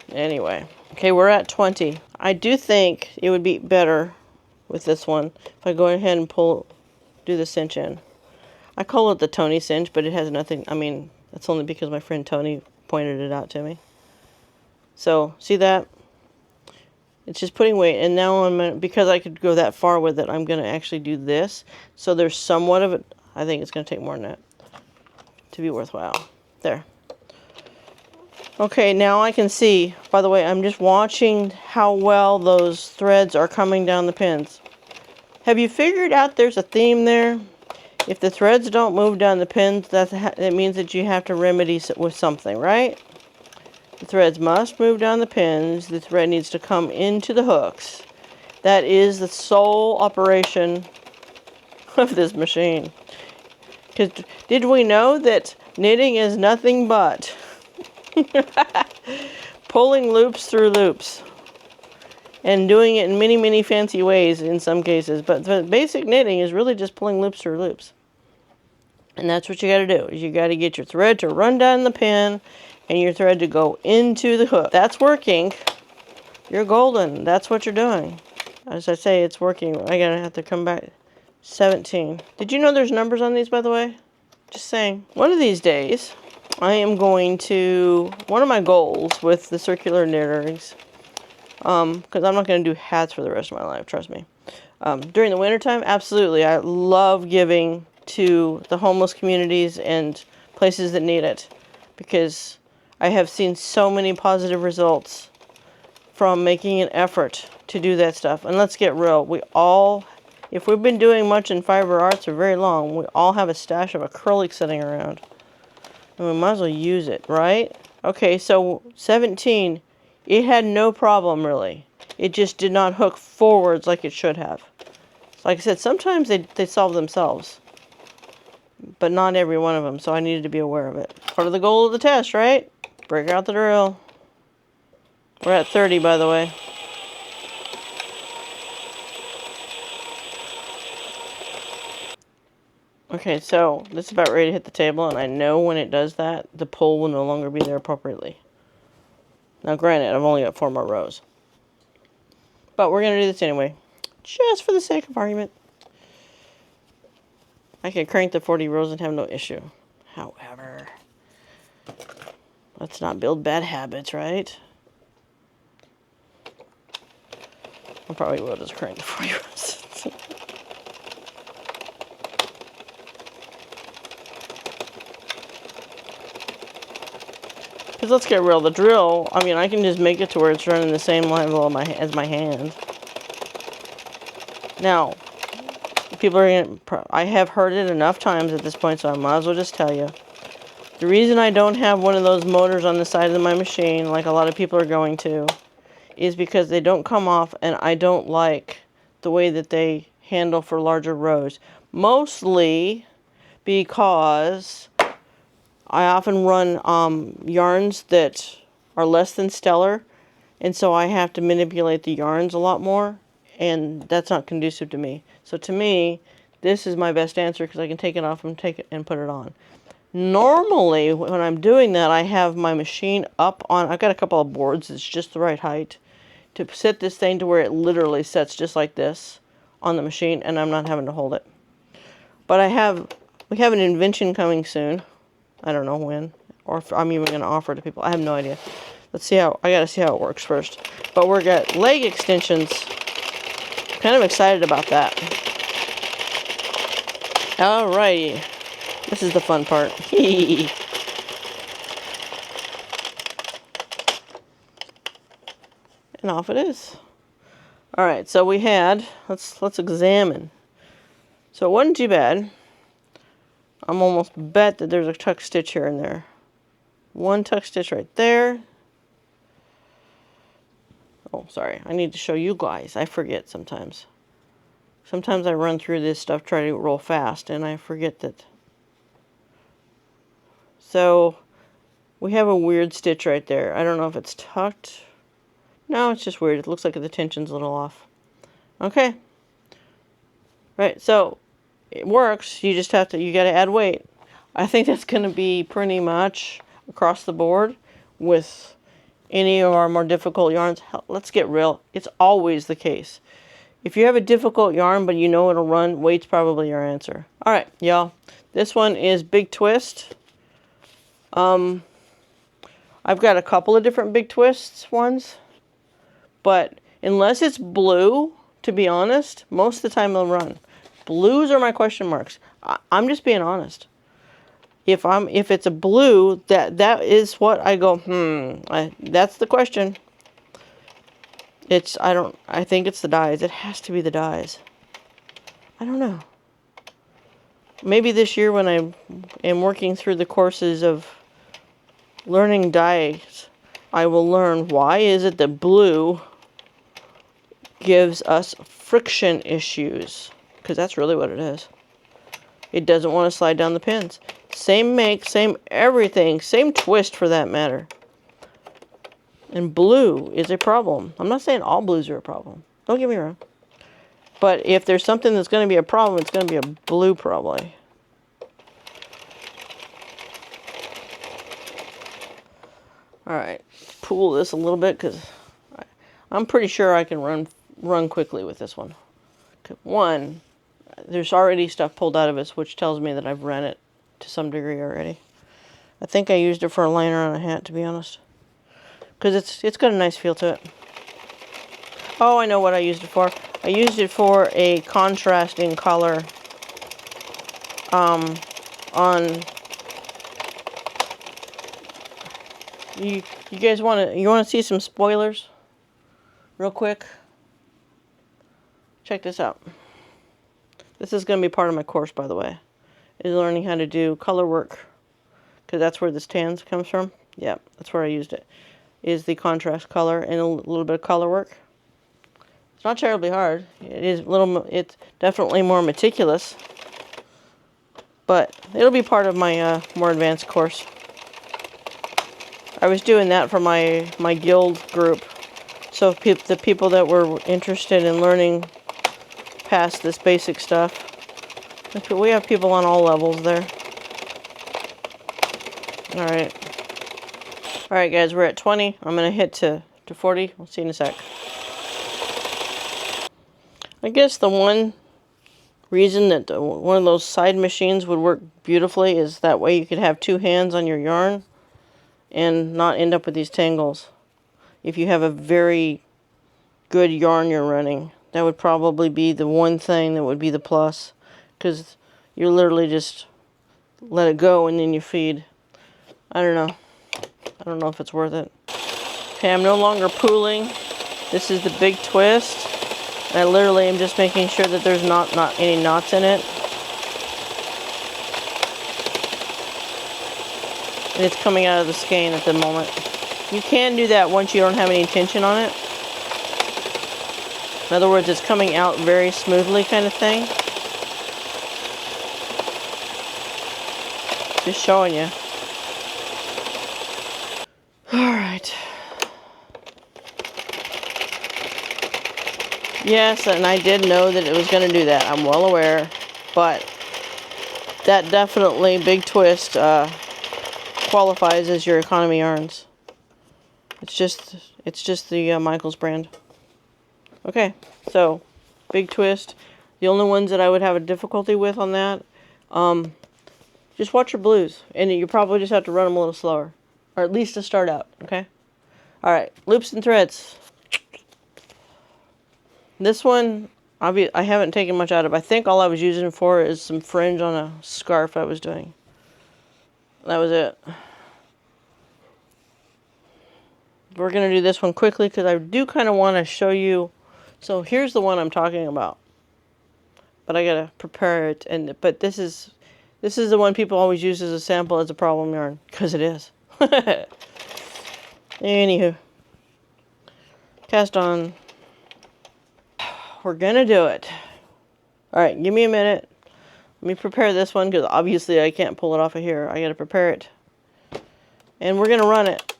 Anyway. Okay, we're at 20. I do think it would be better with this one if I go ahead and do the cinch in. I call it the Tony cinch, but it has nothing, I mean, that's only because my friend Tony pointed it out to me. So, see that? It's just putting weight, and now because I could go that far with it, I'm going to actually do this. So there's somewhat of it. I think it's going to take more than that to be worthwhile. There. Okay, now I can see, by the way, I'm just watching how well those threads are coming down the pins. Have you figured out there's a theme there? If the threads don't move down the pins, that means that you have to remedy it with something, right? The threads must move down the pins. The thread needs to come into the hooks. That is the sole operation of this machine. Because did we know that knitting is nothing but pulling loops through loops and doing it in many, many fancy ways in some cases. But the basic knitting is really just pulling loops through loops. And that's what you got to do. Is you got to get your thread to run down the pin and your thread to go into the hook. That's working. You're golden. That's what you're doing. As I say, it's working. I gotta have to come back. 17. Did you know there's numbers on these, by the way? Just saying. One of these days, I am going to, one of my goals with the circular knitters, because I'm not going to do hats for the rest of my life, trust me. During the wintertime, absolutely. I love giving to the homeless communities and places that need it, because I have seen so many positive results from making an effort to do that stuff. And let's get real. We all, if we've been doing much in fiber arts for very long, we all have a stash of acrylic sitting around. And we might as well use it, right? Okay, so 17, it had no problem really. It just did not hook forwards like it should have. Like I said, sometimes they solve themselves. But not every one of them, so I needed to be aware of it. Part of the goal of the test, right? Break out the drill. We're at 30, by the way. Okay, so this is about ready to hit the table, and I know when it does that, the pull will no longer be there appropriately. Now, granted, I've only got 4 more rows. But we're going to do this anyway, just for the sake of argument. I can crank the 40 rows and have no issue. However, let's not build bad habits, right? I probably will just crank the 40 rows. Because let's get real, the drill, I mean, I can just make it to where it's running the same level as my hand. Now, people are going to, I have heard it enough times at this point, so I might as well just tell you. The reason I don't have one of those motors on the side of my machine, like a lot of people are going to, is because they don't come off, and I don't like the way that they handle for larger rows. Mostly because I often run yarns that are less than stellar, and so I have to manipulate the yarns a lot more, and that's not conducive to me. So to me, this is my best answer because I can take it off and take it and put it on. Normally, when I'm doing that, I have my machine up on, I've got a couple of boards that's just the right height to set this thing to where it literally sets just like this on the machine, and I'm not having to hold it. But we have an invention coming soon. I don't know when, or if I'm even going to offer it to people. I have no idea. Let's see how, I got to see how it works first. But we're got leg extensions. Kind of excited about that. Alrighty. This is the fun part. And off it is. Alright, so we had, let's examine. So it wasn't too bad. I'm almost bet that there's a tuck stitch here and there. One tuck stitch right there. Oh, sorry. I need to show you guys. I forget sometimes. Sometimes I run through this stuff, try to roll fast, and I forget that. So we have a weird stitch right there. I don't know if it's tucked. No, it's just weird. It looks like the tension's a little off. Okay. Right, so it works. You just have to, you got to add weight. I think that's going to be pretty much across the board with any of our more difficult yarns. Hell, let's get real. It's always the case. If you have a difficult yarn, but you know it'll run, weight's probably your answer. All right, y'all. This one is Big Twist. I've got a couple of different Big Twists ones, but unless it's blue, to be honest, most of the time they'll run. Blues are my question marks. I'm just being honest. If it's a blue, that is what I go, that's the question. I think it's the dyes. It has to be the dyes. I don't know. Maybe this year when I am working through the courses of learning dyes, I will learn why is it that blue gives us friction issues. Because that's really what it is. It doesn't want to slide down the pins. Same make, same everything, same twist for that matter. And blue is a problem. I'm not saying all blues are a problem. Don't get me wrong. But if there's something that's going to be a problem, it's going to be a blue probably. Alright, pull this a little bit because I'm pretty sure I can run quickly with this one. One, there's already stuff pulled out of it, which tells me that I've run it to some degree already. I think I used it for a liner on a hat, to be honest. Because it's got a nice feel to it. Oh, I know what I used it for. I used it for a contrasting color on... You guys want to see some spoilers? Real quick. Check this out. This is going to be part of my course, by the way. Is learning how to do color work. Because that's where this tan comes from. Yeah, that's where I used it. Is the contrast color and a little bit of color work. It's not terribly hard. It's definitely more meticulous. But it'll be part of my more advanced course. I was doing that for my guild group. So the people that were interested in learning past this basic stuff. We have people on all levels there. Alright. Alright guys, we're at 20. I'm going to hit to 40. We'll see you in a sec. I guess the one reason that one of those side machines would work beautifully is that way you could have two hands on your yarn and not end up with these tangles. If you have a very good yarn you're running, that would probably be the one thing that would be the plus. Because you literally just let it go and then you feed. I don't know. I don't know if it's worth it. Okay, I'm no longer pooling. This is the Big Twist. And I literally am just making sure that there's not any knots in it. And it's coming out of the skein at the moment. You can do that once you don't have any tension on it. In other words, it's coming out very smoothly kind of thing. Just showing you. Alright. Yes, and I did know that it was going to do that. I'm well aware. But that definitely, big twist, qualifies as your economy yarns. It's just the Michaels brand. Okay, so big twist. The only ones that I would have a difficulty with on that, just watch your blues, and you probably just have to run them a little slower, or at least to start out. Okay. All right, loops and threads. This one, I haven't taken much out of. I think all I was using for is some fringe on a scarf I was doing. That was it. We're going to do this one quickly because I do kind of want to show you. So here's the one I'm talking about. But I got to prepare it. But this is the one people always use as a sample as a problem yarn. Because it is. Anywho. Cast on. We're going to do it. Alright, give me a minute. Let me prepare this one because obviously I can't pull it off of here. I got to prepare it. And we're going to run it.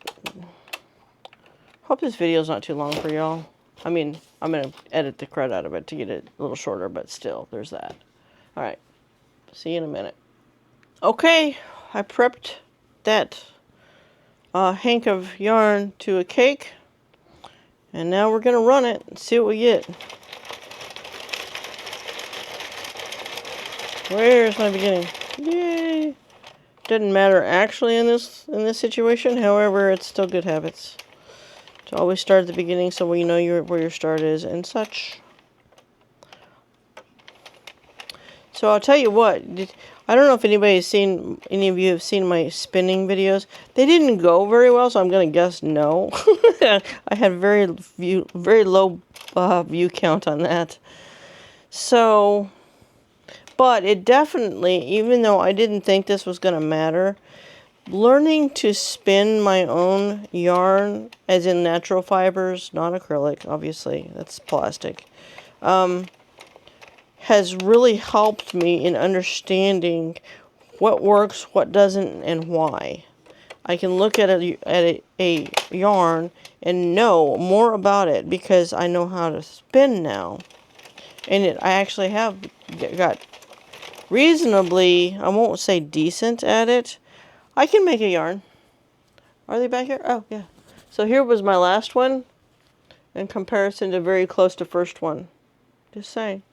Hope this video is not too long for y'all. I mean, I'm going to edit the crud out of it to get it a little shorter, but still, there's that. Alright, see you in a minute. Okay, I prepped that hank of yarn to a cake. And now we're going to run it and see what we get. Where's my beginning? Yay! Doesn't matter actually in this situation, however, it's still good habits. To always start at the beginning so you know where your start is and such. So I'll tell you what, I don't know if any of you have seen my spinning videos. They didn't go very well, so I'm going to guess no. I had very low view count on that. So, but it definitely, even though I didn't think this was going to matter, learning to spin my own yarn, as in natural fibers, not acrylic, obviously, that's plastic, has really helped me in understanding what works, what doesn't, and why. I can look at a yarn and know more about it because I know how to spin now. And I actually have got reasonably, I won't say decent at it. I can make a yarn. Are they back here? Oh, yeah. So here was my last one in comparison to very close to first one. Just saying.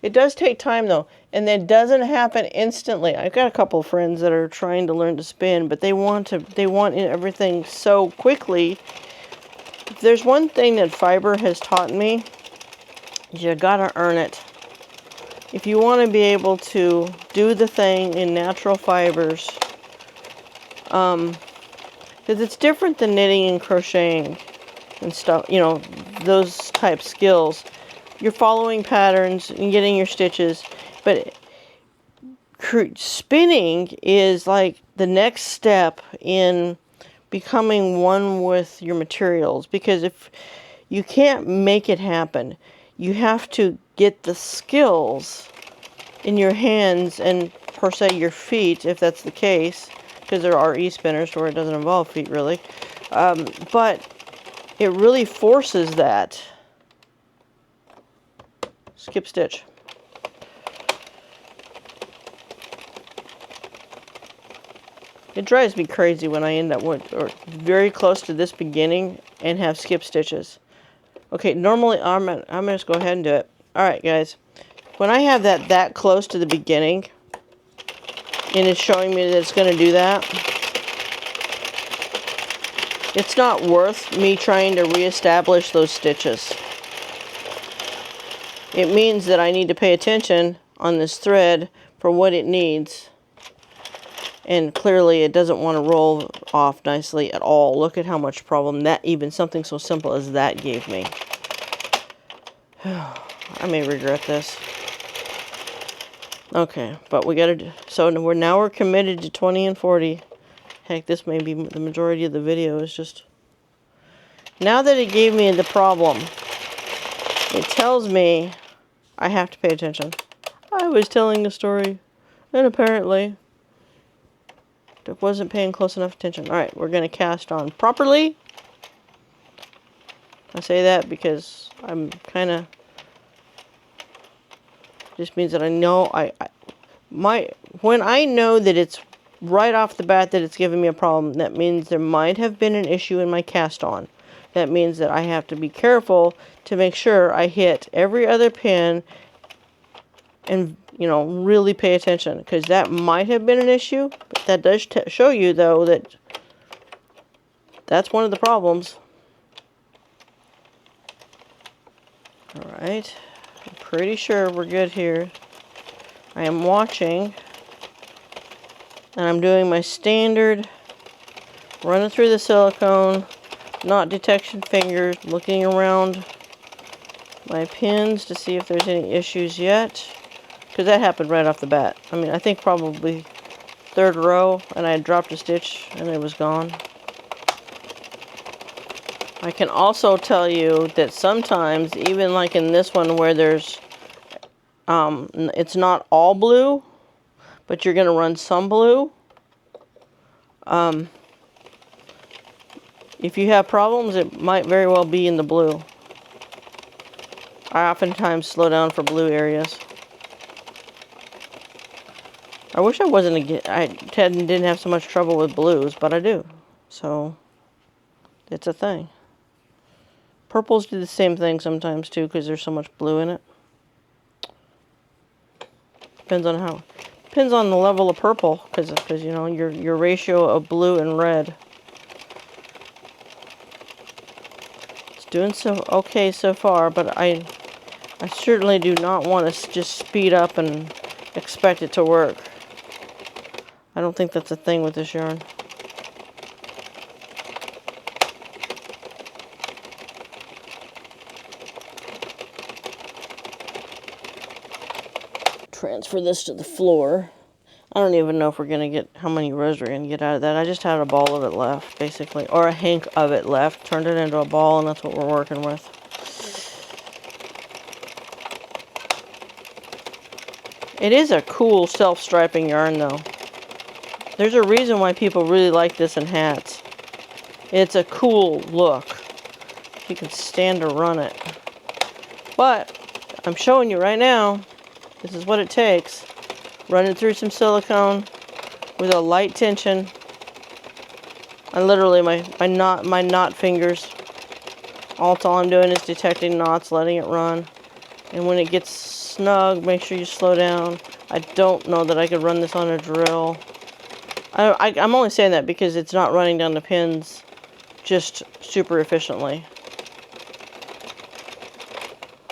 It does take time, though, and it doesn't happen instantly. I've got a couple of friends that are trying to learn to spin, but they want everything so quickly. If there's one thing that fiber has taught me, you gotta earn it. If you want to be able to do the thing in natural fibers, because it's different than knitting and crocheting and stuff, you know, those type skills. You're following patterns and getting your stitches, but spinning is like the next step in becoming one with your materials, because if you can't make it happen, you have to get the skills in your hands and per se your feet, if that's the case, because there are e-spinners where it doesn't involve feet really, but it really forces that. Skip stitch. It drives me crazy when I end up with or very close to this beginning and have skip stitches. Okay, normally I'm gonna just go ahead and do it. All right, guys. When I have that close to the beginning, and it's showing me that it's going to do that, it's not worth me trying to reestablish those stitches. It means that I need to pay attention on this thread for what it needs. And clearly it doesn't want to roll off nicely at all. Look at how much problem that, even something so simple as that, gave me. I may regret this. Okay, but we gotta, so we're committed to 20 and 40. Heck, this may be the majority of the video is just, now that it gave me the problem, it tells me I have to pay attention. I was telling a story, and apparently I wasn't paying close enough attention. Alright, we're going to cast on properly. I say that because I'm kind of... just means that I know when I know that it's right off the bat that it's giving me a problem, that means there might have been an issue in my cast on. That means that I have to be careful to make sure I hit every other pin and, you know, really pay attention, because that might have been an issue. But that does show you, though, that that's one of the problems. Alright, I'm pretty sure we're good here. I am watching, and I'm doing my standard, running through the silicone, knot detection fingers, looking around my pins to see if there's any issues yet. Because that happened right off the bat. I mean, I think probably third row, and I had dropped a stitch, and it was gone. I can also tell you that sometimes, even like in this one where there's, it's not all blue, but you're going to run some blue. If you have problems, it might very well be in the blue. I oftentimes slow down for blue areas. I wish I didn't have so much trouble with blues, but I do. So, it's a thing. Purples do the same thing sometimes too, because there's so much blue in it. Depends on the level of purple, because you know your ratio of blue and red. It's doing so okay so far, but I certainly do not want to just speed up and expect it to work. I don't think that's a thing with this yarn. Transfer this to the floor. I don't even know if we're going to get, how many rows we're going to get out of that. I just had a ball of it left, basically. Or a hank of it left. Turned it into a ball, and that's what we're working with. It is a cool self-striping yarn, though. There's a reason why people really like this in hats. It's a cool look. You can stand to run it. But, I'm showing you right now, this is what it takes. Running through some silicone with a light tension. And literally my knot fingers. All I'm doing is detecting knots, letting it run. And when it gets snug, make sure you slow down. I don't know that I could run this on a drill. I'm only saying that because it's not running down the pins just super efficiently.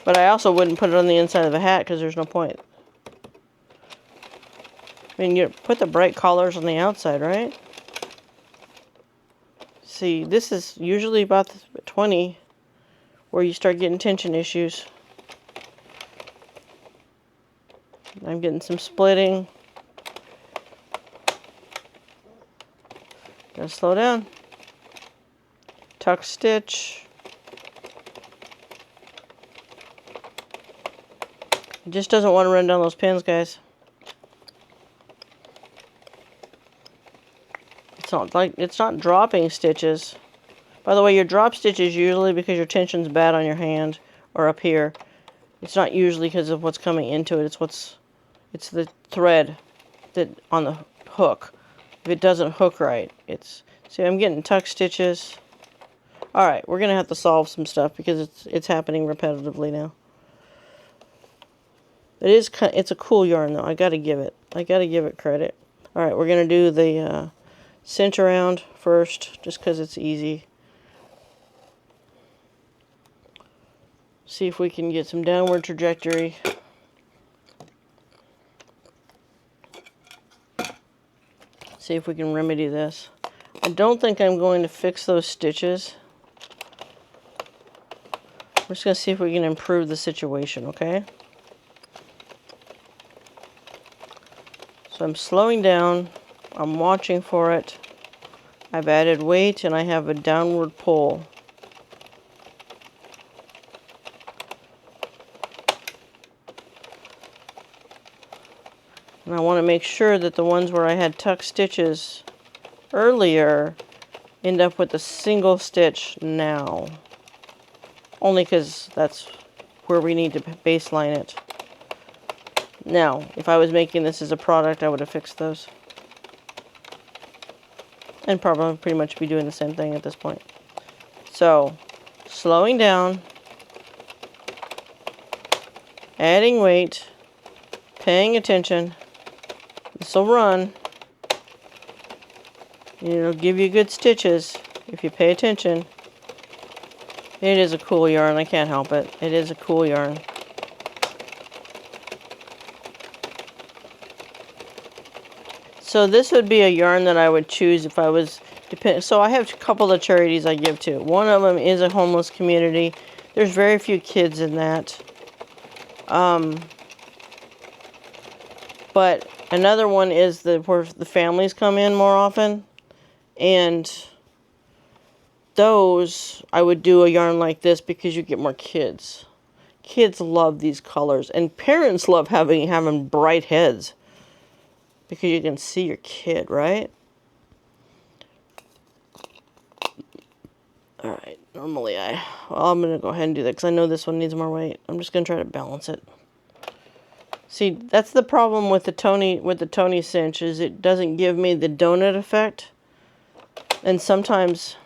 But I also wouldn't put it on the inside of a hat because there's no point. I mean, you put the bright colors on the outside, right? See, this is usually about 20 where you start getting tension issues. I'm getting some splitting. Gotta slow down. Tuck stitch. It just doesn't want to run down those pins, guys. It's not dropping stitches. By the way, your drop stitch is usually because your tension's bad on your hand or up here. It's not usually because of what's coming into it. It's the thread that on the hook. If it doesn't hook right, see, I'm getting tuck stitches. All right, we're gonna have to solve some stuff because it's happening repetitively now. It's a cool yarn though. I gotta give it credit. All right, we're gonna do the cinch around first, just because it's easy. See if we can get some downward trajectory. See if we can remedy this. I don't think I'm going to fix those stitches. We're just going to see if we can improve the situation, okay? So I'm slowing down. I'm watching for it. I've added weight and I have a downward pull. And I want to make sure that the ones where I had tuck stitches earlier end up with a single stitch now. Only because that's where we need to baseline it. Now, if I was making this as a product, I would have fixed those. And probably pretty much be doing the same thing at this point. So, slowing down, adding weight, paying attention. This will run. It'll give you good stitches if you pay attention. It is a cool yarn, I can't help it. It is a cool yarn. So this would be a yarn that I would choose if I was so I have a couple of charities I give to. One of them is a homeless community. There's very few kids in that. But another one is where the families come in more often. And those, I would do a yarn like this because you get more kids. Kids love these colors. And parents love having bright heads. Because you can see your kid, right? Alright, normally I'm going to go ahead and do that because I know this one needs more weight. I'm just going to try to balance it. See, that's the problem with the Toni cinch, is it doesn't give me the donut effect. And sometimes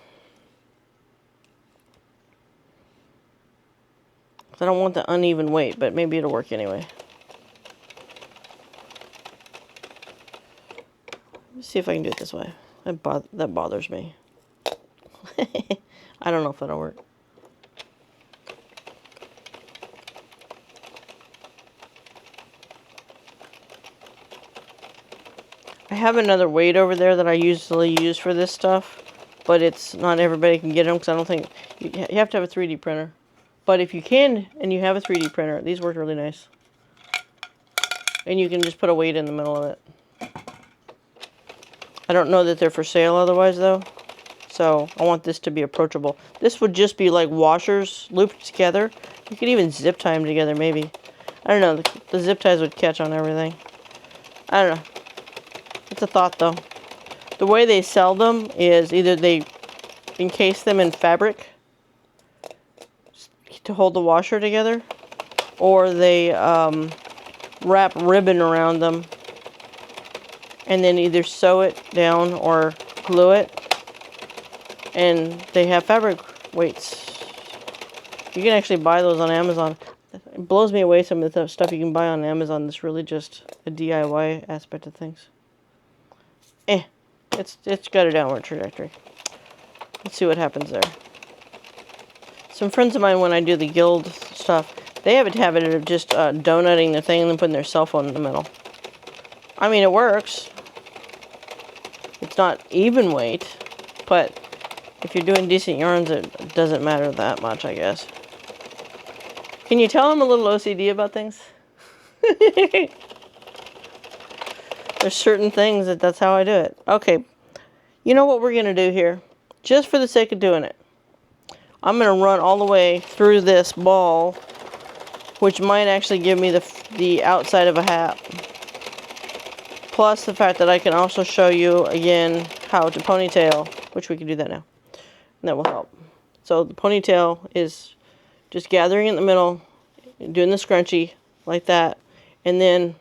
I don't want the uneven weight, but maybe it'll work anyway. Let's see if I can do it this way. That bothers me. I don't know if that'll work. I have another weight over there that I usually use for this stuff, but it's not everybody can get them because I don't think you have to have a 3D printer. But if you can and you have a 3D printer, these work really nice. And you can just put a weight in the middle of it. I don't know that they're for sale otherwise though. So I want this to be approachable. This would just be like washers looped together. You could even zip tie them together maybe. I don't know. The zip ties would catch on everything. I don't know. It's a thought though. The way they sell them is either they encase them in fabric to hold the washer together, or they wrap ribbon around them and then either sew it down or glue it. And they have fabric weights. You can actually buy those on Amazon. It blows me away some of the stuff you can buy on Amazon that's really just a DIY aspect of things. It's got a downward trajectory. Let's see what happens there. Some friends of mine, when I do the guild stuff, they have a habit of just donutting the thing and then putting their cell phone in the middle. I mean, it works. It's not even weight, but if you're doing decent yarns, it doesn't matter that much, I guess. Can you tell I'm a little OCD about things? There's certain things that's how I do it. Okay, you know what we're going to do here? Just for the sake of doing it. I'm going to run all the way through this ball, which might actually give me the outside of a hat. Plus the fact that I can also show you again how to ponytail, which we can do that now. And that will help. So the ponytail is just gathering in the middle, doing the scrunchie like that, and then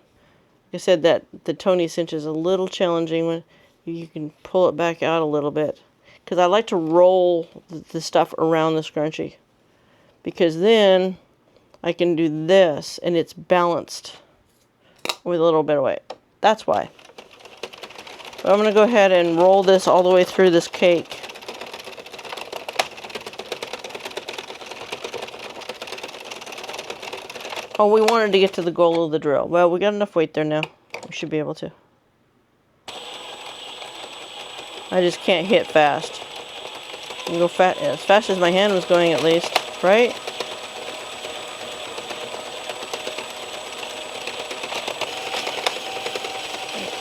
like I said, that the Toni cinch is a little challenging when you can pull it back out a little bit, because I like to roll the stuff around the scrunchie, because then I can do this and it's balanced with a little bit of weight. That's why. But I'm going to go ahead and roll this all the way through this cake. Oh, we wanted to get to the goal of the drill. Well, we got enough weight there now. We should be able to. I just can't hit fast. I can go as fast as my hand was going at least, right?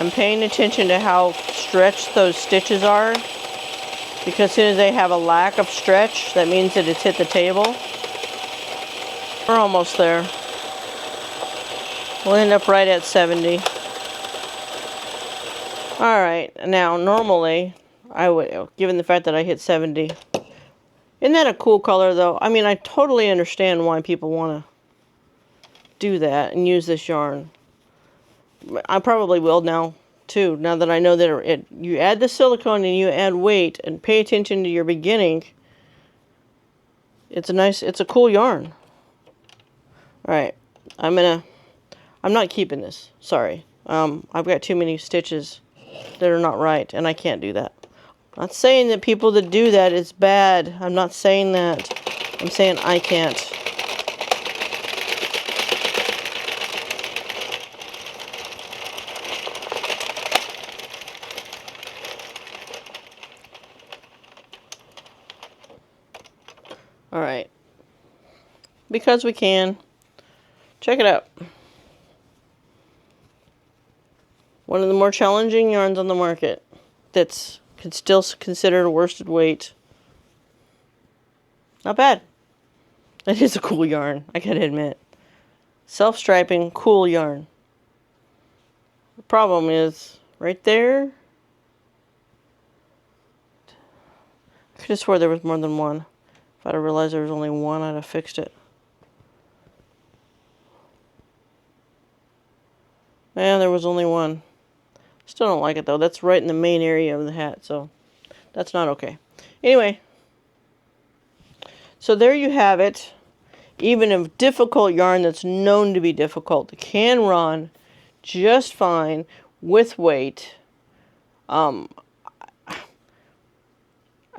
I'm paying attention to how stretched those stitches are, because as soon as they have a lack of stretch, that means that it's hit the table. We're almost there. We'll end up right at 70. Alright, now normally I would, given the fact that I hit 70. Isn't that a cool color though? I mean, I totally understand why people want to do that and use this yarn. I probably will now too, now that I know that you add the silicone and you add weight and pay attention to your beginning. It's a cool yarn. Alright, I'm not keeping this. Sorry. I've got too many stitches that are not right, and I can't do that. I'm not saying that people that do that is bad. I'm not saying that. I'm saying I can't. Alright. Because we can. Check it out. One of the more challenging yarns on the market that's still considered a worsted weight. Not bad. It is a cool yarn, I gotta admit. Self-striping, cool yarn. The problem is, right there, I could have swore there was more than one. If I'd have realized there was only one, I'd have fixed it. Yeah, there was only one. Still don't like it though. That's right in the main area of the hat, so that's not okay. Anyway, so there you have it. Even a difficult yarn that's known to be difficult can run just fine with weight. I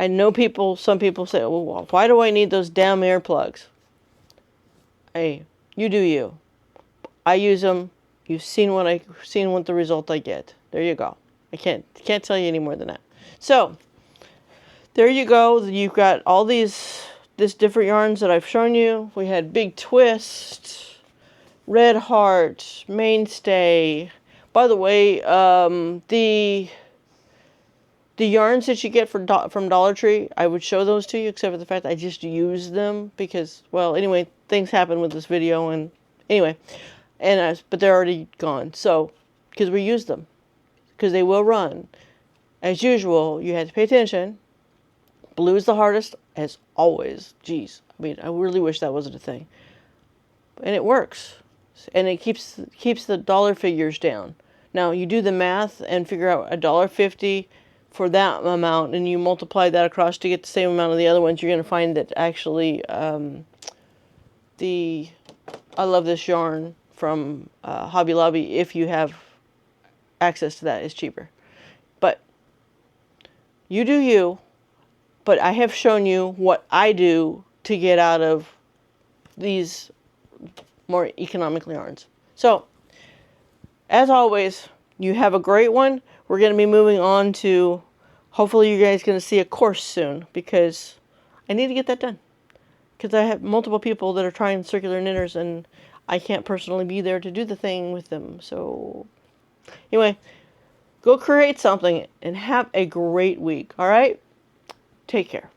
know some people say, well, why do I need those damn earplugs? Hey, you do you. I use them. You've seen what the result I get. There you go. I can't tell you any more than that. So, there you go. You've got all this different yarns that I've shown you. We had Big Twist, Red Heart, Mainstay. By the way, the yarns that you get from Dollar Tree, I would show those to you, except for the fact I just use them because, well, anyway, things happen with this video, and anyway, but they're already gone. So, because we use them, because they will run. As usual, you have to pay attention. Blue is the hardest, as always. Geez, I mean, I really wish that wasn't a thing, and it works, and it keeps the dollar figures down. Now you do the math and figure out $1.50 for that amount, and you multiply that across to get the same amount of the other ones. You're going to find that actually I love this yarn from Hobby Lobby, if you have access to that, is cheaper. But you do you. But I have shown you what I do to get out of these more economical yarns. So, as always, you have a great one. We're going to be moving on to, hopefully you guys are going to see a course soon, because I need to get that done. Because I have multiple people that are trying circular knitters, and I can't personally be there to do the thing with them. So, anyway, go create something and have a great week, alright? Take care.